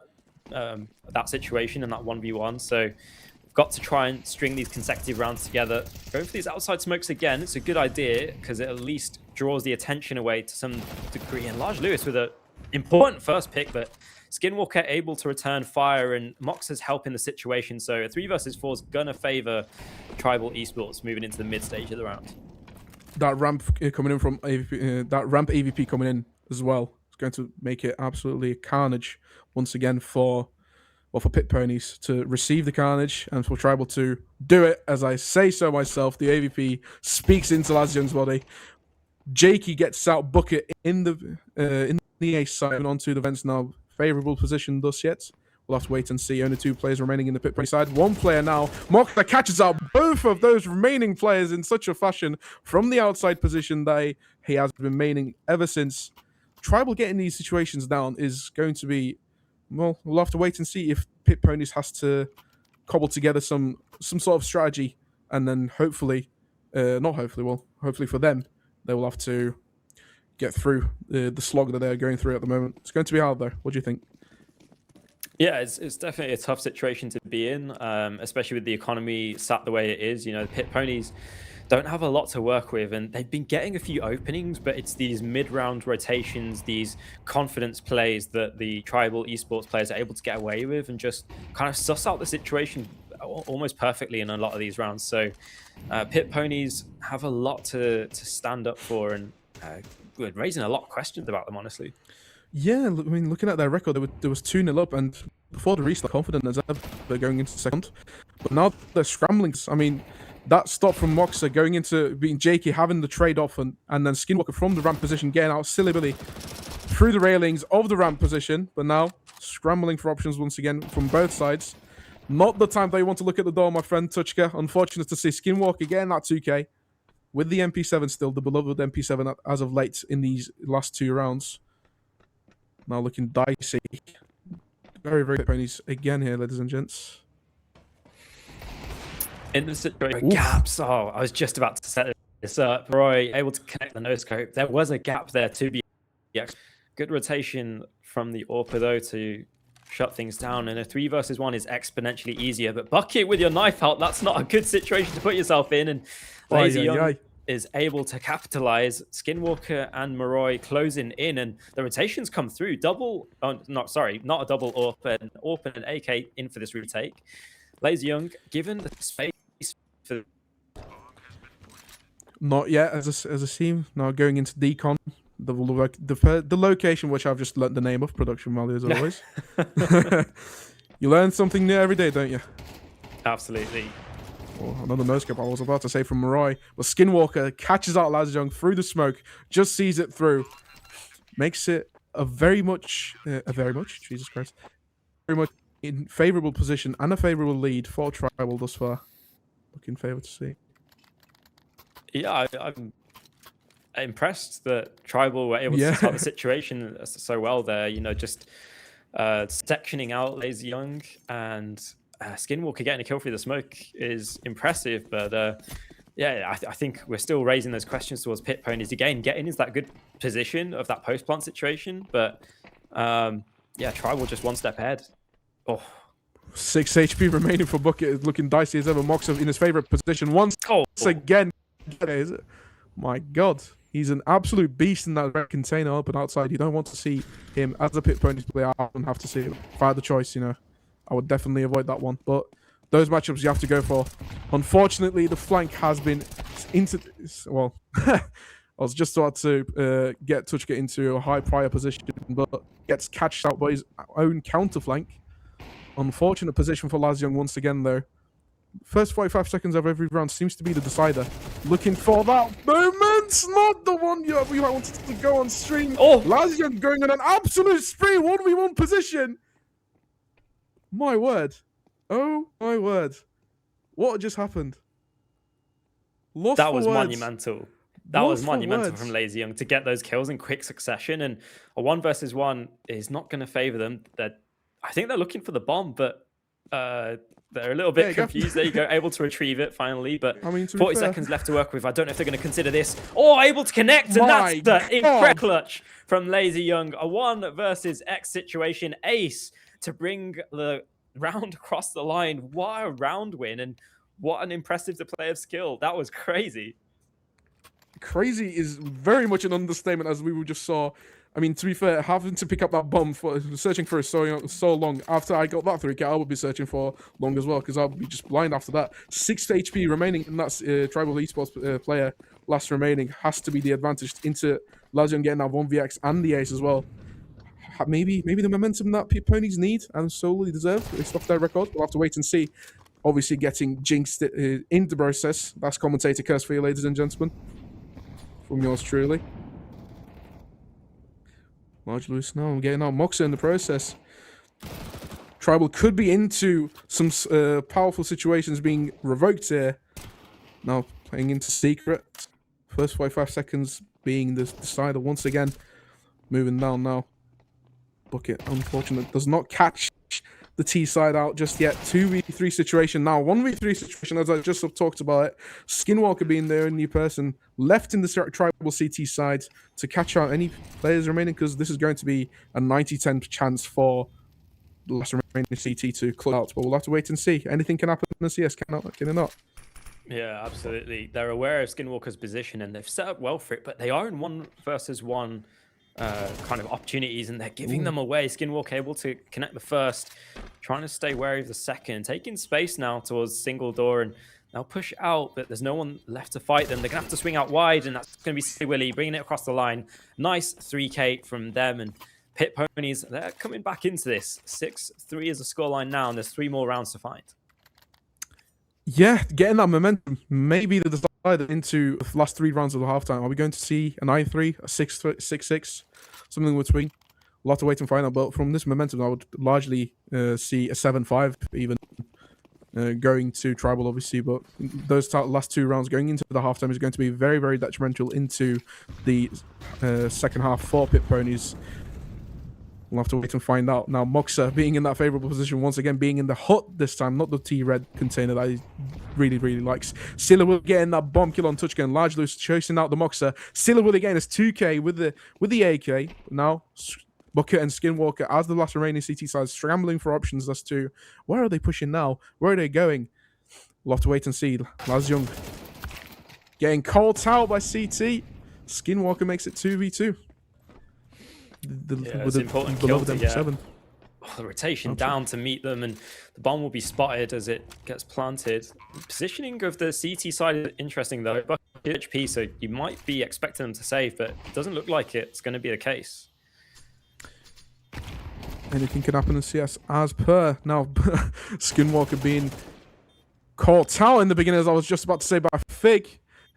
that situation and that 1v1. So we've got to try and string these consecutive rounds together. Go for these outside smokes again. It's a good idea because it at least draws the attention away to some degree. And Large Lewis with a important first pick, but Skinwalker able to return fire, and Mox is helping the situation. So a 3 versus 4 is gonna favor Tribal Esports moving into the mid stage of the round. That ramp coming in from AVP, that ramp AVP coming in as well, is going to make it absolutely carnage once again for Pit Ponies to receive the carnage and for Tribal to do it. As I say so myself, the AVP speaks into Laz Young's body. Jakey gets out bucket in the ace side and onto the vents now. Favorable position thus yet. We'll have to wait and see. Only 2 players remaining in the Pit Pony side. 1 player now. Moxa catches out both of those remaining players in such a fashion from the outside position that he has been remaining ever since. Tribal getting these situations down is going to be, well, we'll have to wait and see if Pit Ponies has to cobble together some sort of strategy, and then hopefully for them, they will have to get through the slog that they're going through at the moment. It's going to be hard though. What do you think? Yeah, it's definitely a tough situation to be in, especially with the economy sat the way it is. The Pit Ponies don't have a lot to work with, and they've been getting a few openings, but it's these mid-round rotations, these confidence plays that the Tribal Esports players are able to get away with and just kind of suss out the situation almost perfectly in a lot of these rounds. So Pit Ponies have a lot to stand up for, and we're raising a lot of questions about them, honestly. Yeah, I mean, looking at their record, there was 2-0 up, and before the restart, confident as ever, they're going into second. But now they're scrambling. I mean, that stop from Moxa going into beating Jakey, having the trade-off, and then Skinwalker from the ramp position, getting out silly Billy through the railings of the ramp position, but now scrambling for options once again from both sides. Not the time that you want to look at the door, my friend Tuchka. Unfortunate to see Skinwalker getting that 2K with the MP7 still, the beloved MP7 as of late in these last 2 rounds. Now looking dicey. Very, very Pit Ponies again here, ladies and gents. In the situation, gaps. Oh, I was just about to set this up. Roy able to connect the no scope. There was a gap there to be. Good rotation from the AWPer though to shut things down. And a 3 versus 1 is exponentially easier. But Bucket with your knife out, that's not a good situation to put yourself in. And Lazy Young is able to capitalize. Skinwalker and Moroi closing in, and the rotations come through. Not a double AWP and AK in for this retake. Lazy Young given the space for. Not yet as a team. Now going into decon. The location which I've just learnt the name of, production value as always. You learn something new every day, don't you? Absolutely. Oh, another no-scope I was about to say from Moroi. But Skinwalker catches out Lazjong through the smoke, just sees it through. Makes it a very much, Jesus Christ, very much in favourable position and a favourable lead for Tribal thus far. Looking favour to see. Yeah, I'm impressed that Tribal were able to start the situation so well there. Just sectioning out Lazy Young, and Skinwalker getting a kill through the smoke is impressive. But I think we're still raising those questions towards Pit Ponies. Again, getting into that good position of that post-plant situation. But Tribal just one step ahead. Oh. 6 HP remaining for Bucket, looking dicey as ever. Mox in his favourite position once again. My God. He's an absolute beast in that red container up and outside. You don't want to see him as a Pit Ponies player. I wouldn't have to see him. If I had the choice, I would definitely avoid that one. But those matchups you have to go for. Unfortunately, the flank has been well, I was just about to get Tuchka into a high prior position, but gets catched out by his own counter flank. Unfortunate position for Laz Young once again, though. First 45 seconds of every round seems to be the decider. Looking for that moment, not the one we wanted to go on stream. Oh, Lazian going on an absolute spree, 1v1 position. My word. Oh my word. What just happened? Lost that for was words. monumental. That Lost was for monumental words. from Lazy Young to get those kills in quick succession. And a 1 versus 1 is not going to favor them. I think they're looking for the bomb, but they're a little bit confused. There you go, able to retrieve it finally. But I mean, 40 seconds left to work with. I don't know if they're going to consider this. Oh, able to connect, and that's the incredible clutch from Lazy Young. A 1 versus X situation. Ace to bring the round across the line. What a round win, and what an impressive display of skill. That was crazy. Crazy is very much an understatement, as we just saw. I mean, to be fair, having to pick up that bomb for searching for it so long. After I got that 3K, I would be searching for long as well, because I'll be just blind after that. 6 HP remaining, and that's Tribal Esports player last remaining. Has to be the advantage into Lazian getting that 1vx and the ace as well. Maybe the momentum that ponies need and solely deserve. It's off their record. We'll have to wait and see. Obviously, getting jinxed in the process. That's commentator curse for you, ladies and gentlemen. From yours truly. Large loose now. I'm getting out Moxa in the process. Tribal could be into some powerful situations being revoked here. Now playing into secret. First 45 seconds being the decider once again. Moving down now. Bucket, unfortunate, does not catch the T side out just yet. 2v3 situation now. 1v3 situation, as I just talked about it. Skinwalker being the only person left in the Tribal CT side to catch out any players remaining, because this is going to be a 90-10 chance for the last remaining CT to close out. But we'll have to wait and see. Anything can happen in the CS, can it not? Yeah, absolutely. They're aware of Skinwalker's position and they've set up well for it, but they are in 1 versus 1 kind of opportunities, and they're giving them away. Skinwalker able to connect the first, trying to stay wary of the second, taking space now towards single door, and they'll push out, but there's no one left to fight them. They're gonna have to swing out wide, and that's gonna be Silly Willy bringing it across the line. Nice 3K from them, and Pit Ponies, they're coming back into this. 6-3 is the scoreline now, and there's 3 more rounds to find. Yeah, getting that momentum, maybe the decider into the last 3 rounds of the halftime. Are we going to see a 9-3, a 6-6, something between? We'll have to wait and find out. But from this momentum, I would largely see a 7-5 even going to Tribal, obviously. But those last 2 rounds going into the halftime is going to be very, very detrimental into the second half for Pit Ponies. We'll have to wait and find out. Now, Moxa being in that favorable position, once again being in the hut this time, not the T-Red container that he really, really likes. Silla will getting that bomb kill on touch gun. Large Loose chasing out the Moxa. Silla will again is 2K with the AK. Now, Bucket and Skinwalker as the last remaining CT sides scrambling for options as to where are they pushing now? Where are they going? We'll have to wait and see. Laz Young getting called out by CT. Skinwalker makes it 2v2. It's an important kill to get. The rotation down to meet them, and the bomb will be spotted as it gets planted. The positioning of the CT side is interesting though. Bucket HP, so you might be expecting them to save, but it doesn't look like it's going to be the case. Anything can happen in CS as per. Now, Skinwalker being caught out in the beginning, as I was just about to say, by Fig.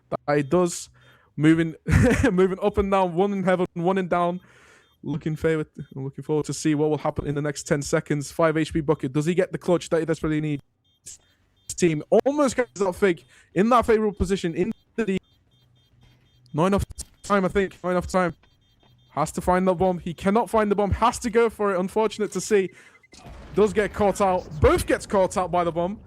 That it does. Moving up and down, 1 in heaven, 1 in down. Looking forward to see what will happen in the next 10 seconds. 5 HP Bucket. Does he get the clutch that he desperately needs? His team almost gets that Fig in that favorable position. In the 9 off time, I think. 9 off time. Has to find the bomb. He cannot find the bomb. Has to go for it. Unfortunate to see. Does get caught out. Both gets caught out by the bomb.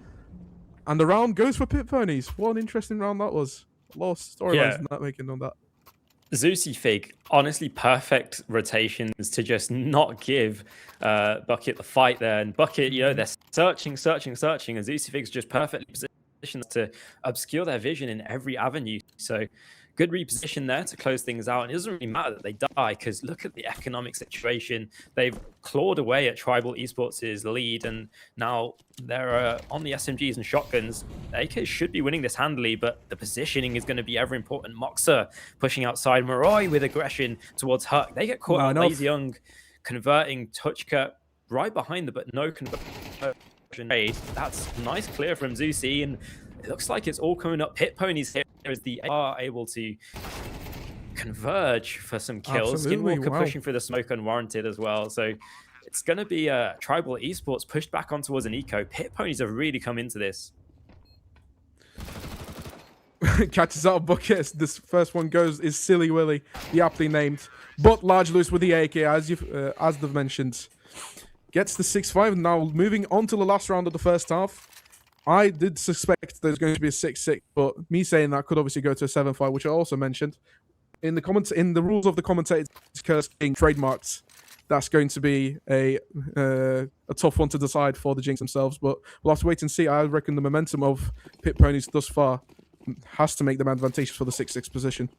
And the round goes for Pit Ponies. What an interesting round that was. Lost storylines not making on that. Zeusy Fig, honestly perfect rotations to just not give Bucket the fight there. And Bucket, you know, they're searching, and Zeusy Fig's just perfectly positioned to obscure their vision in every avenue. So good reposition there to close things out. And it doesn't really matter that they die, because look at the economic situation. They've clawed away at Tribal Esports' lead, and now they're on the SMGs and shotguns. AK should be winning this handily, but the positioning is going to be ever important. Moxa pushing outside. Moroi with aggression towards Huck. They get caught out. Lazy Young converting touch cut right behind them, but no conversion trade. That's nice clear from Zusi, and it looks like it's all coming up. Pit Ponies here as the are able to converge for some kills. Absolutely, Skinwalker wow. pushing for the smoke unwarranted as well. So it's going to be Tribal Esports pushed back on towards an eco. Pit Ponies have really come into this. Catches out of buckets. This first one goes is Silly Willy, the aptly named, but Large Lewis with the AK, as they've mentioned, gets the 6-5. Now moving on to the last round of the first half. I did suspect there's going to be a 6-6, but me saying that could obviously go to a 7-5, which I also mentioned in the rules of the commentators curse being trademarked. That's going to be a tough one to decide for the Jinx themselves, but we'll have to wait and see. I reckon the momentum of Pit Ponies thus far has to make them advantageous for the 6-6 position.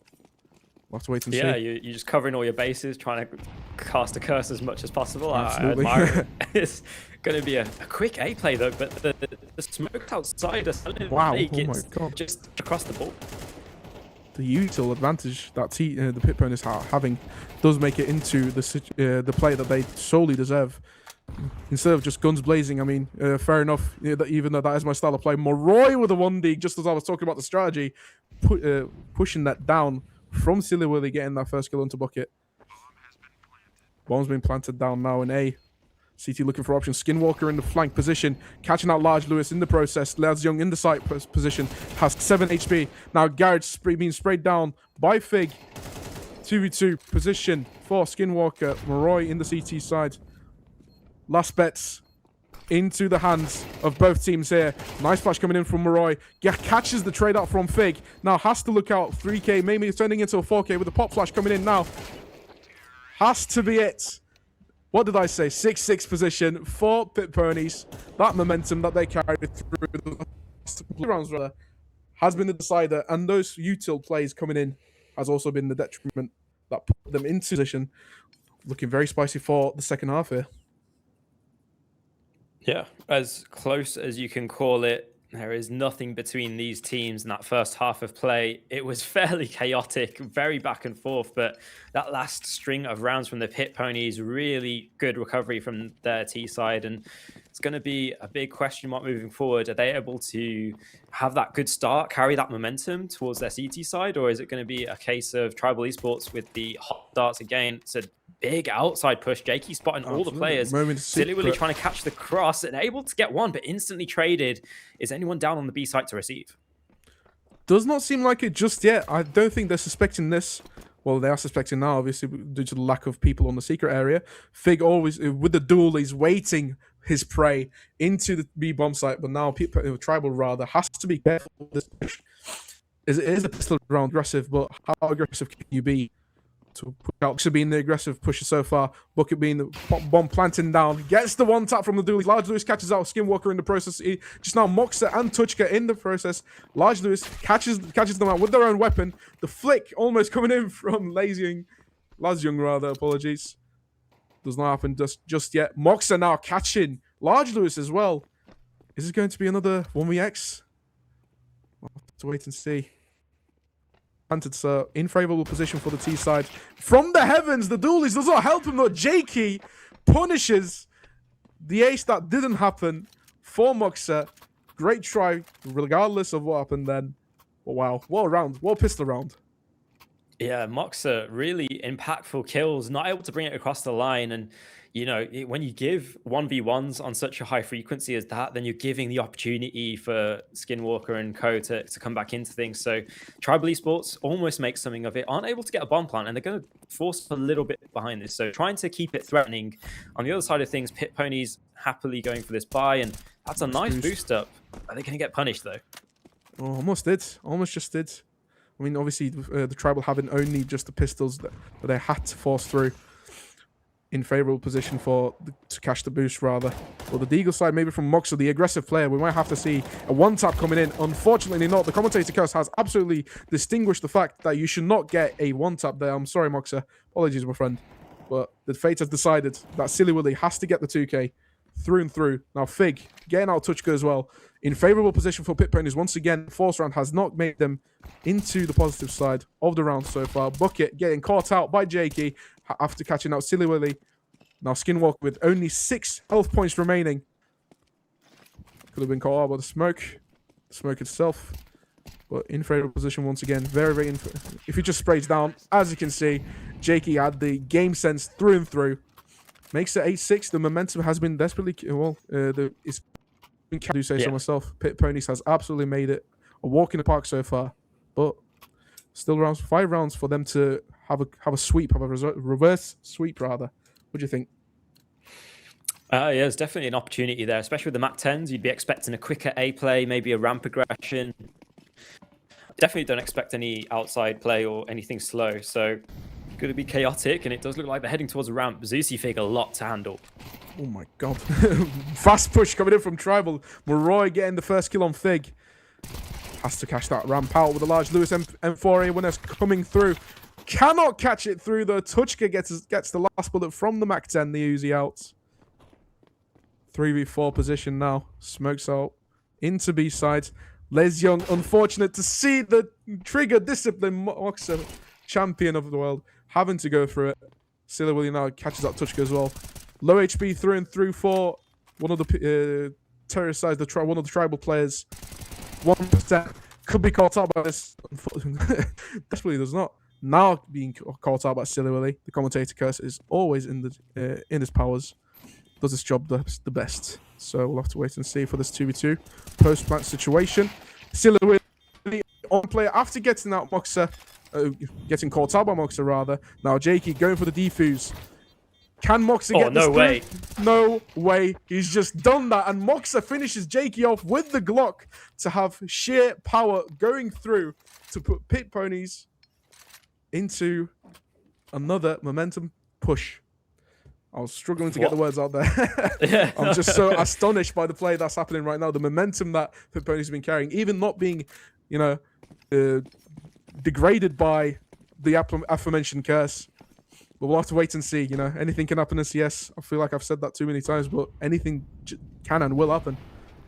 We'll have to wait and see. Yeah, you're just covering all your bases, trying to cast a curse as much as possible. Absolutely. I admire it. It's going to be a quick A play though, but the smoke outside is wow! fake. Oh my It's god! just across the board. The util advantage that the Pit Ponies are having does make it into the play that they solely deserve. Instead of just guns blazing, I mean, fair enough. Even though that is my style of play, Moroi with a 1D, just as I was talking about the strategy, pushing that down from Silly Willy, getting that first kill into bucket. Bomb's been planted down now in A. CT looking for options. Skinwalker in the flank position, catching out Large Lewis in the process. Lads Young in the site position, has 7 HP. Now Garrett's being sprayed down by Fig. 2v2 position for Skinwalker. Moroi in the CT side. Last bets into the hands of both teams here. Nice flash coming in from Moroi. Catches the trade out from Fig. Now has to look out. 3k, maybe turning into a 4k with a pop flash coming in now. Has to be it. What did I say? 6-6 position for Pit Ponies. That momentum that they carried through the last rounds rather has been the decider, and those util plays coming in has also been the detriment that put them into position. Looking very spicy for the second half here. Yeah, as close as you can call it. There is nothing between these teams in that first half of play. It was fairly chaotic, very back and forth, but that last string of rounds from the Pit Ponies, really good recovery from their T side. And it's going to be a big question mark moving forward. Are they able to have that good start, carry that momentum towards their CT side? Or is it going to be a case of Tribal Esports with the hot starts again? It's a big outside push. Jakey spotting all the players. Silly Willy trying to catch the cross and able to get one, but instantly traded. Is anyone down on the B site to receive? Does not seem like it just yet. I don't think they're suspecting this. Well, they are suspecting now, obviously, due to the lack of people on the secret area. Fig always, with the duel, is waiting his prey into the B bomb site, but now Tribal rather has to be careful with this push. It is a pistol round aggressive, but how aggressive can you be? To push out to being the aggressive pusher so far. Bucket being the bomb planting down. Gets the one tap from the duel. Large Lewis catches out Skinwalker in the process. He just now Moxa and Tuchka in the process. Large Lewis catches them out with their own weapon. The flick almost coming in from Laz Young rather, apologies. Does not happen just yet. Moxa now catching Large Lewis as well. Is it going to be another 1vx? I'll have to wait and see. So in favorable position for the T side. From the heavens, the duelist does not help him though. Jakey punishes the ace that didn't happen for Moxa. Great try, regardless of what happened then. Oh, wow, what a round, what a pistol round. Yeah, Moxa, really impactful kills, not able to bring it across the line. And, you know, when you give 1v1s on such a high frequency as that, then you're giving the opportunity for Skinwalker and co to come back into things. So Tribal Esports almost makes something of it, aren't able to get a bomb plant, and they're going to force a little bit behind this. So trying to keep it threatening. On the other side of things, Pit Ponies happily going for this buy, and that's a nice boost up. Are they going to get punished, though? Oh, almost did. Almost just did. I mean, obviously, the Tribal having only just the pistols that they had to force through in favorable position to catch the boost, rather. Well, the Deagle side, maybe from Moxa, the aggressive player, we might have to see a one-tap coming in. Unfortunately not. The commentator curse has absolutely distinguished the fact that you should not get a one-tap there. I'm sorry, Moxa. Apologies, my friend. But the fate has decided that Silly Willy has to get the 2k through and through. Now, Fig getting out Tuchka as well. In favorable position for Pit Ponies. Once again, the force round has not made them into the positive side of the round so far. Bucket getting caught out by Jakey after catching out Silly Willy. Now Skinwalker with only 6 health points remaining. Could have been caught out by the smoke itself. But in favorable position once again. Very, very. If he just sprays down, as you can see, Jakey had the game sense through and through. Makes it 8-6. The momentum has been desperately it's been. I do say so myself. Pit Ponies has absolutely made it a walk in the park so far, but still 5 rounds for them to have a sweep, have a reverse sweep rather. What do you think? Yeah, there's definitely an opportunity there, especially with the Mac 10s. You'd be expecting a quicker A play, maybe a ramp aggression. Definitely don't expect any outside play or anything slow. So going to be chaotic, and it does look like they're heading towards a ramp. Zeusy Fig a lot to handle. Oh my god. Fast push coming in from Tribal. Moroi getting the first kill on Fig. Has to catch that ramp out with a large Lewis M4 A1S coming through. Cannot catch it through. The Tuchka gets the last bullet from the Mac 10, the Uzi out. 3v4 position now. Smokes out into B side. Les Young, unfortunate to see the trigger discipline Moxa, champion of the world, having to go through it. Silly Willie now catches that Tuchka as well. Low HP through and through for one of the terrorist sides, one of the tribal players. 1% could be caught out by this. Desperately does not. Now being caught out by Silly Willie. The commentator curse is always in his powers. Does his job the best. So we'll have to wait and see for this 2v2 post-match situation. Silly Willie on player after getting out Moxa, getting caught out by Moxa rather. Now Jakey going for the defuse. Can Moxa get this? No way. No way. He's just done that. And Moxa finishes Jakey off with the Glock to have sheer power going through to put Pit Ponies into another momentum push. I was struggling to get the words out there. I'm just so astonished by the play that's happening right now. The momentum that Pit Ponies have been carrying, even not being, degraded by the aforementioned curse. But we'll have to wait and see. Anything can happen in CS. I feel like I've said that too many times, but anything can and will happen.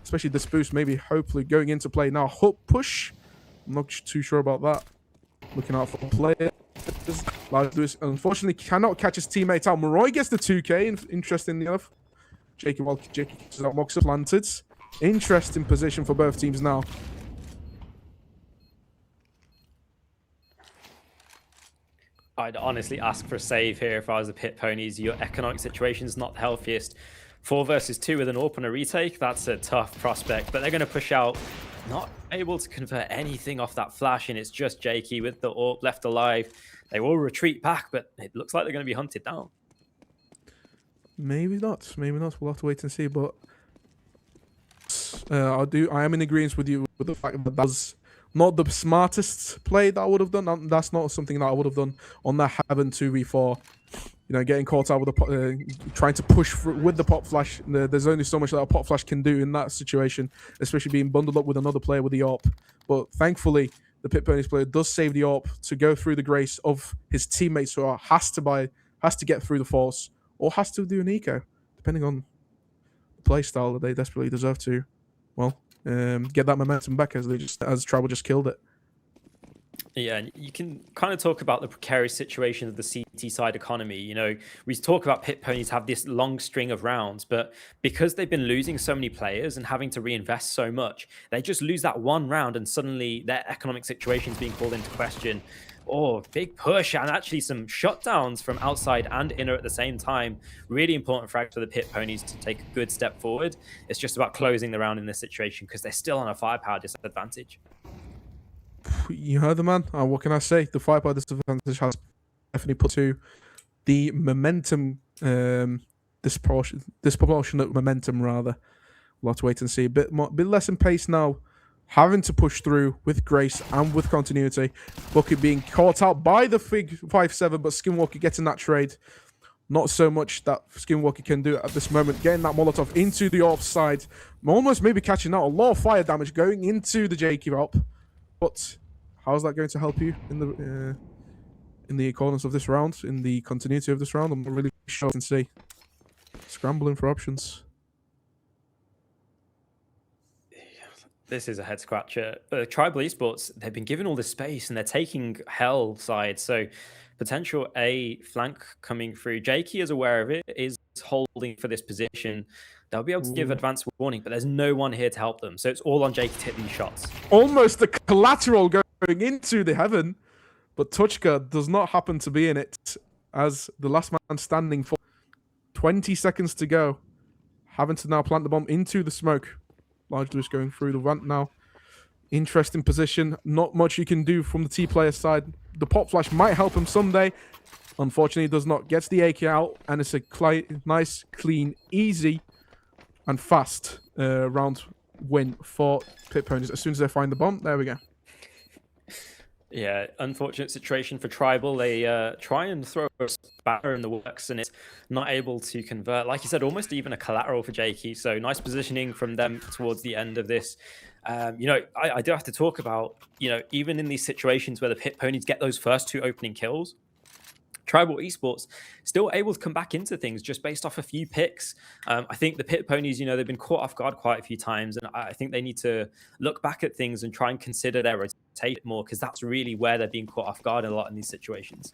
Especially this boost, maybe hopefully going into play now. Hook push. I'm not too sure about that. Looking out for players. Lewis unfortunately cannot catch his teammate out. Moroi gets the 2K, interestingly enough. Jakey catches out Moxa planted. Interesting position for both teams now. I'd honestly ask for a save here if I was the Pit Ponies. Your economic situation is not the healthiest. 4 versus 2 with an AWP and a retake, that's a tough prospect. But they're going to push out, not able to convert anything off that flash, and it's just Jakey with the AWP left alive. They will retreat back, but it looks like they're going to be hunted down. Maybe not. Maybe not. We'll have to wait and see. But I am in agreement with you with the fact that that's not the smartest play that I would have done. That's not something that I would have done on that Heaven 2v4. Getting caught out with trying to push with the pop flash. There's only so much that a pop flash can do in that situation, especially being bundled up with another player with the AWP. But thankfully, the Pit Ponies player does save the AWP to go through the grace of his teammates, who has to get through the force or has to do an eco, depending on the play style that they desperately deserve to, get that momentum back as Tribal just killed it. Yeah, and you can kind of talk about the precarious situation of the CT side economy. We talk about Pit Ponies have this long string of rounds, but because they've been losing so many players and having to reinvest so much, they just lose that one round and suddenly their economic situation is being called into question. Big push and actually some shutdowns from outside and inner at the same time. Really important frag for the Pit Ponies to take a good step forward. It's just about closing the round in this situation because they're still on a firepower disadvantage. You heard the man. What can I say? The firepower disadvantage has definitely put to the momentum, disproportionate momentum rather. We'll have to wait and see. A bit less in pace now. Having to push through with grace and with continuity. Bucket being caught out by the Fig 5-7, but Skinwalker getting that trade. Not so much that Skinwalker can do at this moment. Getting that Molotov into the offside. Almost maybe catching out a lot of fire damage going into the Jakey up. But how is that going to help you in the accordance of this round, in the continuity of this round? I'm not really sure. I can see. Scrambling for options. This is a head scratcher. Tribal Esports, they've been given all this space and they're taking hell side. So potential A flank coming through. Jakey is aware of it, is holding for this position, they'll be able to give advance warning, but there's no one here to help them. So it's all on Jake to hit these shots. Almost the collateral going into the heaven, but Tuchka does not happen to be in it as the last man standing for 20 seconds to go. Having to now plant the bomb into the smoke. Large Lewis going through the ramp now. Interesting position. Not much you can do from the T-player side. The pop flash might help him someday. Unfortunately, it does not. Gets the AK out, and it's a nice, clean, easy, and fast round win for Pit Ponies. As soon as they find the bomb, there we go. Yeah, unfortunate situation for Tribal. They try and throw a spatter in the works, and it's not able to convert. Like you said, almost even a collateral for Jakey. So nice positioning from them towards the end of this. You know, I do have to talk about, you know, even in these situations where the Pit Ponies get those first 2 opening kills, Tribal Esports still able to come back into things just based off a few picks. I think the Pit Ponies, you know, they've been caught off guard quite a few times, and I think they need to look back at things and try and consider their rotation more, because that's really where they're being caught off guard a lot in these situations.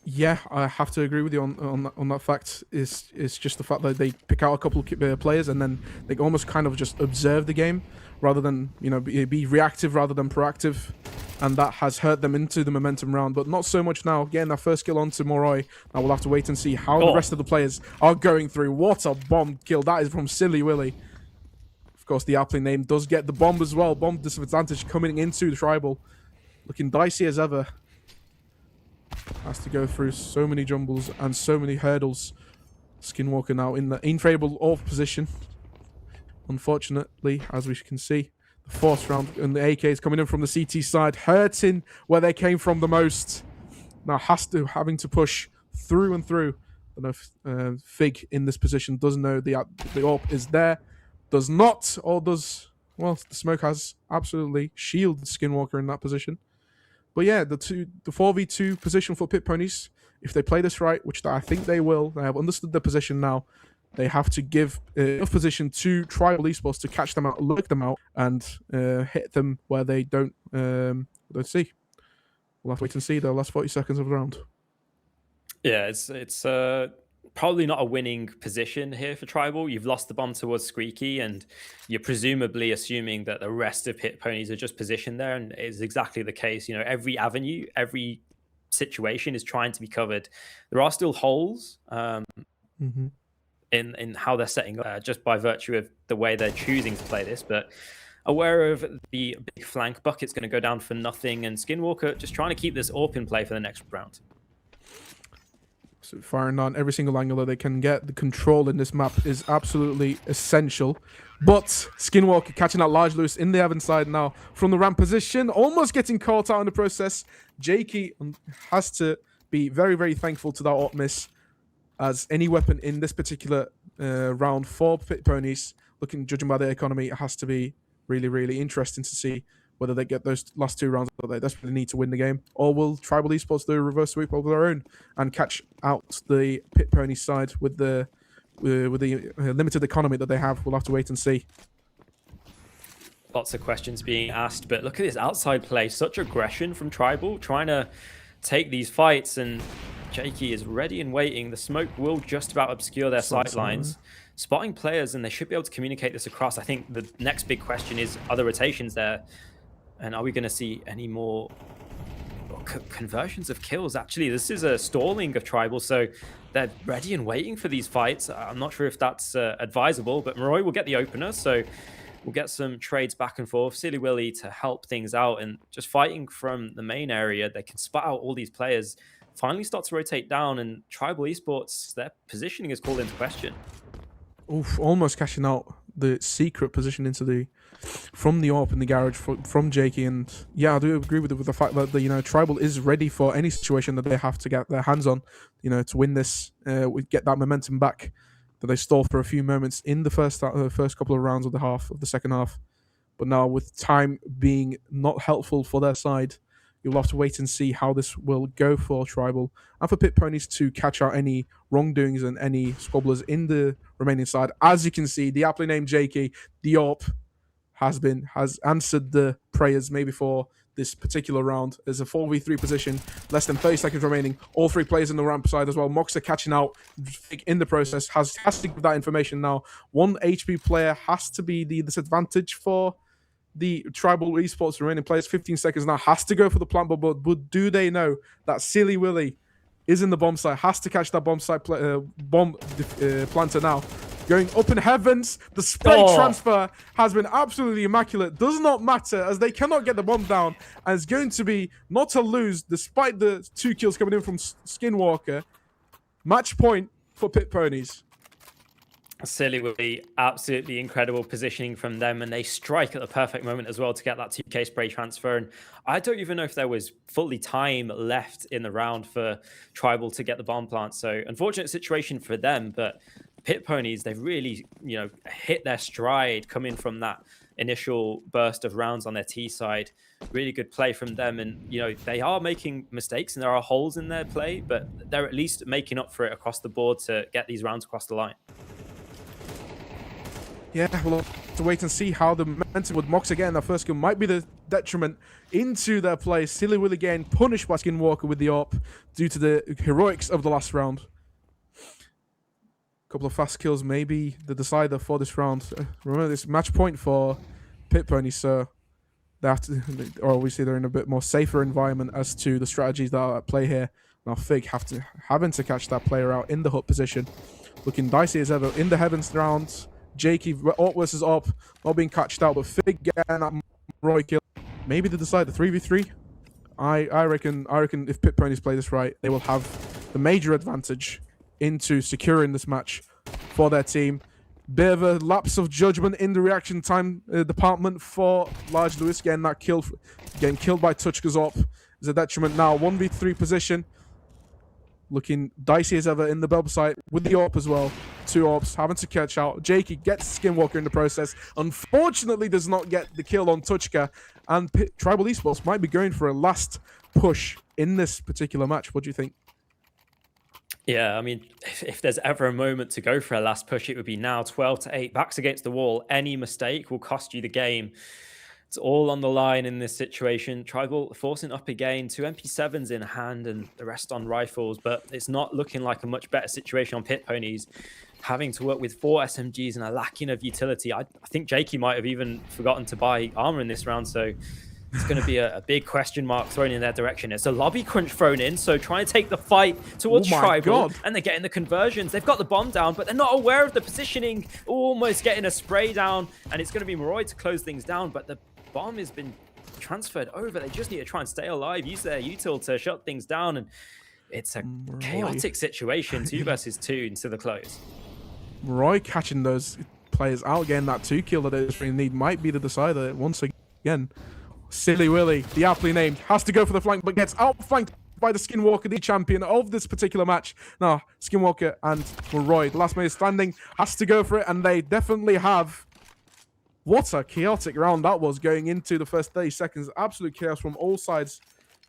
Yeah, I have to agree with you on that fact. It's just the fact that they pick out a couple of players and then they almost kind of just observe the game rather than, you know, be reactive rather than proactive. And that has hurt them into the momentum round, but not so much now. Getting that first kill onto Moroi. Now we'll have to wait and see how the rest of the players are going through. What a bomb kill. That is from Silly Willy. Of course, the aptly name does get the bomb as well. Bomb disadvantage coming into the Tribal. Looking dicey as ever. Has to go through so many jumbles and so many hurdles. Skinwalker now in the unfavorable off position. Unfortunately, as we can see, the 4th round and the AK is coming in from the CT side, hurting where they came from the most. Now having to push through and through. I don't know if Fig in this position does know the AWP is there. Does not, or does, well, the smoke has absolutely shielded Skinwalker in that position. But yeah, the 4v2 position for Pit Ponies, if they play this right, which I think they will, they have understood their position now. They have to give enough position to Tribal Esports to catch them out, look them out, and hit them where they don't see. We'll have to wait and see the last 40 seconds of the round. Yeah, it's probably not a winning position here for Tribal. You've lost the bomb towards Squeaky, and you're presumably assuming that the rest of Pit Ponies are just positioned there, and it's exactly the case. You know, every avenue, every situation is trying to be covered. There are still holes. In how they're setting up, just by virtue of the way they're choosing to play this, but aware of the big flank bucket's going to go down for nothing, and Skinwalker just trying to keep this AWP in play for the next round. So firing on every single angle that they can get. The control in this map is absolutely essential. But Skinwalker catching out Large Lewis in the Evan side now from the ramp position, almost getting caught out in the process. Jakey has to be very, very thankful to that AWP miss, as any weapon in this particular round for Pit Ponies, judging by the economy, it has to be really, really interesting to see whether they get those last 2 rounds that they desperately need to win the game, or will Tribal Esports do a reverse sweep of their own and catch out the Pit Ponies side with the limited economy that they have. We'll have to wait and see. Lots of questions being asked, but look at this outside play. Such aggression from Tribal, trying to take these fights, and Jakey is ready and waiting. The smoke will just about obscure their sightlines. Spotting players, and they should be able to communicate this across. I think the next big question is, are the rotations there? And are we going to see any more conversions of kills? Actually, this is a stalling of Tribal, so they're ready and waiting for these fights. I'm not sure if that's advisable, but Moroi will get the opener, so we'll get some trades back and forth. Silly Willy to help things out, and just fighting from the main area, they can spot out all these players, finally start to rotate down, and Tribal Esports, their positioning is called into question. Oof, almost cashing out the secret position from the AWP in the garage from Jakey. And yeah, I do agree with the fact that the Tribal is ready for any situation that they have to get their hands on, to win this, get that momentum back that they stalled for a few moments in the first couple of rounds of the second half. But now, with time being not helpful for their side, you'll have to wait and see how this will go for Tribal and for Pit Ponies to catch out any wrongdoings and any squabblers in the remaining side. As you can see, the aptly named Jakey, the AWP, has answered the prayers maybe for this particular round. There's a 4v3 position, less than 30 seconds remaining. All 3 players in the ramp side as well. Moxa catching out in the process, has to give that information now. 1 HP player has to be the disadvantage for the Tribal Esports remaining players. 15 seconds now, has to go for the plant, but do they know that Silly Willy is in the bomb site, has to catch that bomb site planter now. Going up in heavens, the spray transfer has been absolutely immaculate. Does not matter as they cannot get the bomb down, and it's going to be not a lose despite the 2 kills coming in from Skinwalker. Match point for Pit Ponies. Silly will be absolutely incredible positioning from them, and they strike at the perfect moment as well to get that 2k spray transfer. And I don't even know if there was fully time left in the round for Tribal to get the bomb plant. So unfortunate situation for them, but Pit Ponies, they've really, hit their stride coming from that initial burst of rounds on their T side. Really good play from them, and they are making mistakes and there are holes in their play, but they're at least making up for it across the board to get these rounds across the line. Yeah, we'll have to wait and see how the momentum with Mox again. That first kill might be the detriment into their play. Silly will again punished by Skinwalker with the AWP due to the heroics of the last round. Couple of fast kills, maybe the decider for this round. Remember, this match point for Pit Ponies, so they have to, or obviously they're in a bit more safer environment as to the strategies that are at play here. Now Fig having to catch that player out in the hut position, looking dicey as ever in the heavens rounds. Jakey AWP versus AWP, not being catched out, but Fig getting that Roy kill. Maybe the decider 3v3. I reckon if Pit Ponies play this right, they will have the major advantage into securing this match for their team. Bit of a lapse of judgment in the reaction time department for Large Lewis, getting killed by Tuchka's AWP is a detriment now. 1v3 position, looking dicey as ever in the bomb site with the AWP as well. 2 AWPs having to catch out. Jakey gets Skinwalker in the process, unfortunately does not get the kill on Tuchka, and Tribal Esports might be going for a last push in this particular match. What do you think? Yeah, I mean, if there's ever a moment to go for a last push, it would be now. 12-8, backs against the wall. Any mistake will cost you the game. It's all on the line in this situation. Tribal forcing up again, 2 MP7s in hand and the rest on rifles, but it's not looking like a much better situation on Pit Ponies. Having to work with 4 SMGs and a lacking of utility. I think Jakey might have even forgotten to buy armor in this round, so it's going to be a big question mark thrown in their direction. It's a lobby crunch thrown in, so trying to take the fight towards Tribal, and they're getting the conversions. They've got the bomb down, but they're not aware of the positioning. Almost getting a spray down, and it's going to be Moroi to close things down, but the bomb has been transferred over. They just need to try and stay alive, use their util to shut things down, and it's a chaotic situation. 2 versus 2 into the close. Moroi catching those players out, getting that 2 kill that they really need, might be the decider once again. Silly Willy, the aptly named, has to go for the flank, but gets outflanked by the Skinwalker, the champion of this particular match. Now, Skinwalker and Moroi, the last man standing, has to go for it, and they definitely have. What a chaotic round that was going into the first 30 seconds. Absolute chaos from all sides.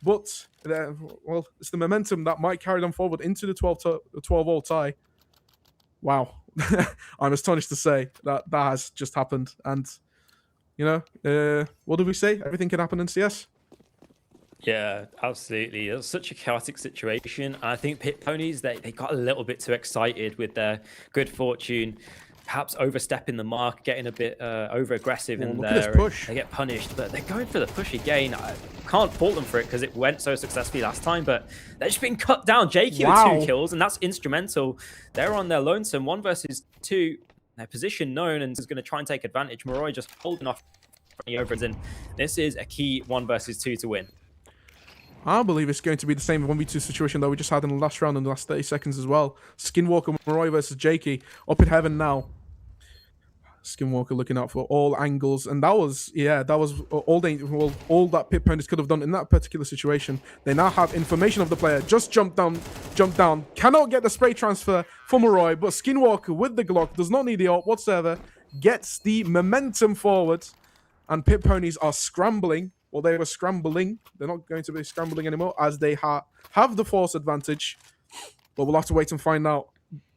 But, well, it's the momentum that might carry them forward into the 12-all tie. Wow. I'm astonished to say that has just happened. And what did we say? Everything can happen in CS. Yeah, absolutely. It was such a chaotic situation. I think Pit Ponies, they got a little bit too excited with their good fortune, perhaps overstepping the mark, getting a bit over-aggressive in there. They get punished, but they're going for the push again. I can't fault them for it because it went so successfully last time, but they're just being cut down. Jakey with 2 kills, and that's instrumental. They're on their lonesome, 1 versus 2. Their position known, and is going to try and take advantage. Moroi just holding off over, and this is a key 1 versus 2 to win. I believe it's going to be the same 1v2 situation that we just had in the last round in the last 30 seconds as well. Skinwalker, Moroi versus Jakey, up in heaven now. Skinwalker looking out for all angles, and that was all that Pit Ponies could have done in that particular situation. They now have information of the player, just jump down, cannot get the spray transfer for Moroi, but Skinwalker with the Glock does not need the AWP whatsoever, gets the momentum forward, and Pit Ponies are scrambling. Well, they were scrambling. They're not going to be scrambling anymore as they have the force advantage, but we'll have to wait and find out.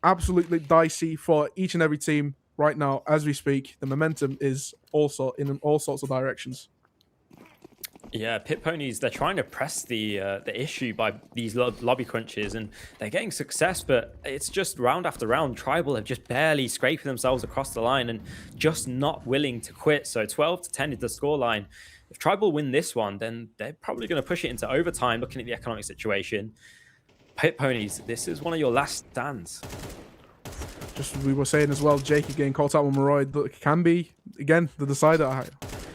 Absolutely dicey for each and every team. Right now, as we speak, the momentum is also in all sorts of directions. Yeah, Pit Ponies, they're trying to press the issue by these lobby crunches, and they're getting success, but it's just round after round. Tribal have just barely scraping themselves across the line and just not willing to quit. So 12-10 is the scoreline. If Tribal win this one, then they're probably going to push it into overtime, looking at the economic situation. Pit Ponies, this is one of your last stands. Just we were saying as well, Jake getting caught out with Moroid, that can be, again, the decider. I've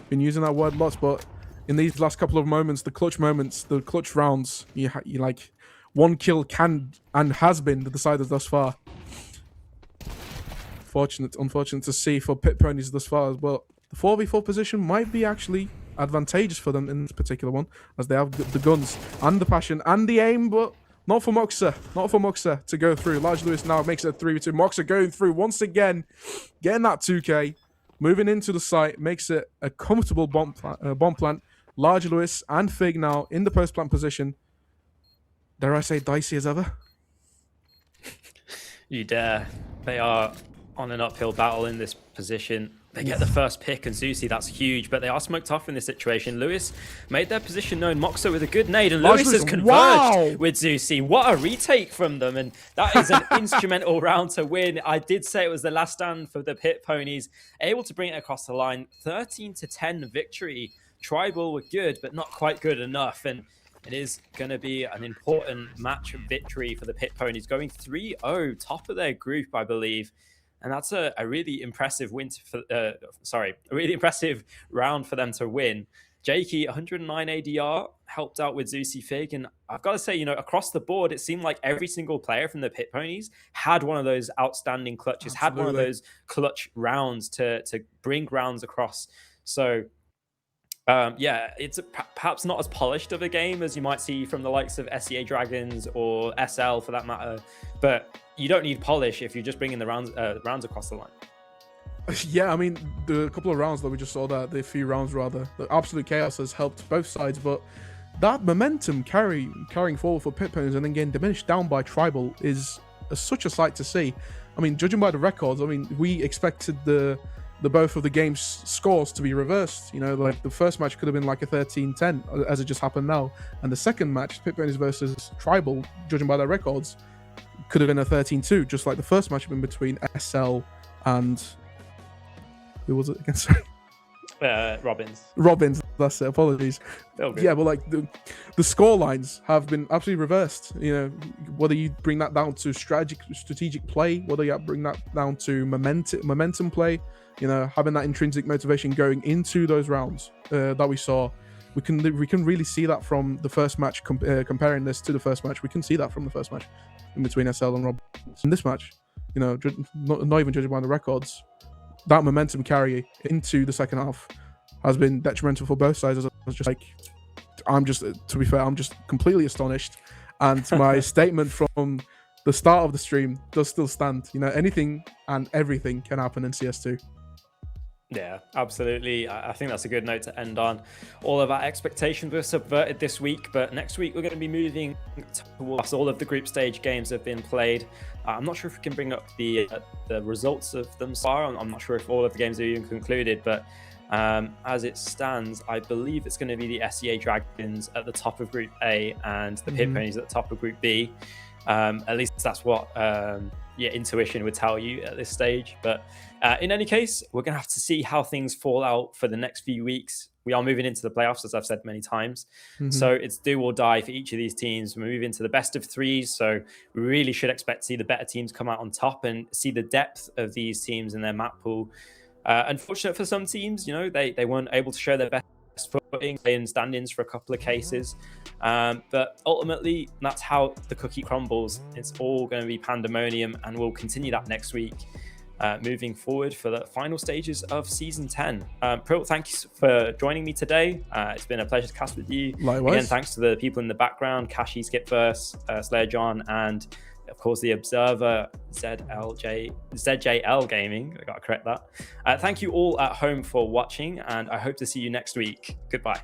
been using that word lots, but in these last couple of moments, the clutch rounds, you like one kill can and has been the decider thus far. Unfortunate to see for Pit Ponies thus far, but the 4v4 position might be actually advantageous for them in this particular one, as they have the guns and the passion and the aim, but not for Moxa to go through. Large Lewis now makes it a 3v2. Moxa going through once again, getting that 2k, moving into the site, makes it a comfortable bomb plant. Large Lewis and Fig now in the post plant position. Dare I say dicey as ever? You dare. They are on an uphill battle in this position. They get the first pick, and Zusi, that's huge, but they are smoked off in this situation. Lewis made their position known. Moxa with a good nade, and Lewis has converged with Zusi. What a retake from them, and that is an instrumental round to win. I did say it was the last stand for the Pit Ponies, able to bring it across the line. 13-10 victory. Tribal were good, but not quite good enough, and it is going to be an important match victory for the Pit Ponies, going 3-0, top of their group, I believe. And that's a really impressive a really impressive round for them to win. Jakey, 109 ADR, helped out with Zusi Fig. And I've got to say, across the board, it seemed like every single player from the Pit Ponies had one of those outstanding clutches, had one of those clutch rounds to bring rounds across. So, yeah, it's perhaps not as polished of a game as you might see from the likes of SEA Dragons or SL for that matter. But you don't need polish if you're just bringing the rounds across the line. Yeah, I mean, the couple of rounds that we just saw, the few rounds rather, the absolute chaos has helped both sides, but that momentum carrying forward for Pit Ponies and then getting diminished down by Tribal is such a sight to see. I mean, judging by the records, I mean, we expected the both of the game's scores to be reversed. Like the first match could have been like a 13-10, as it just happened now, and the second match, Pit Ponies versus Tribal, judging by their records, could have been a 13-2, just like the first match been between SL and who was it against? Robins, that's it. Apologies. Yeah, but like the score lines have been absolutely reversed. Whether you bring that down to strategic play, whether you bring that down to momentum play, having that intrinsic motivation going into those rounds that we saw. We can really see that from the first match. Comparing this to the first match, we can see that from the first match in between SL and Rob. In this match, not even judging by the records, that momentum carry into the second half has been detrimental for both sides. To be fair, I'm just completely astonished, and my statement from the start of the stream does still stand. Anything and everything can happen in CS2. Yeah, absolutely. I think that's a good note to end on. All of our expectations were subverted this week, but next week we're going to be moving towards all of the group stage games have been played. I'm not sure if we can bring up the results of them so far. I'm not sure if all of the games are even concluded, but as it stands, I believe it's going to be the SEA Dragons at the top of Group A and the Pit Ponies at the top of Group B. At least that's what intuition would tell you at this stage. But in any case, we're going to have to see how things fall out for the next few weeks. We are moving into the playoffs, as I've said many times. So it's do or die for each of these teams. We move into the best of threes. So we really should expect to see the better teams come out on top and see the depth of these teams in their map pool. Unfortunate for some teams, they weren't able to show their best footing in standings for a couple of cases. But ultimately, that's how the cookie crumbles. It's all going to be pandemonium, and we'll continue that next week. Moving forward for the final stages of Season 10. Pril, thanks for joining me today. It's been a pleasure to cast with you. Likewise. Again, thanks to the people in the background, Kashi, Skipverse, Slayer John, and of course the Observer, ZJL Gaming. I got to correct that. Thank you all at home for watching, and I hope to see you next week. Goodbye.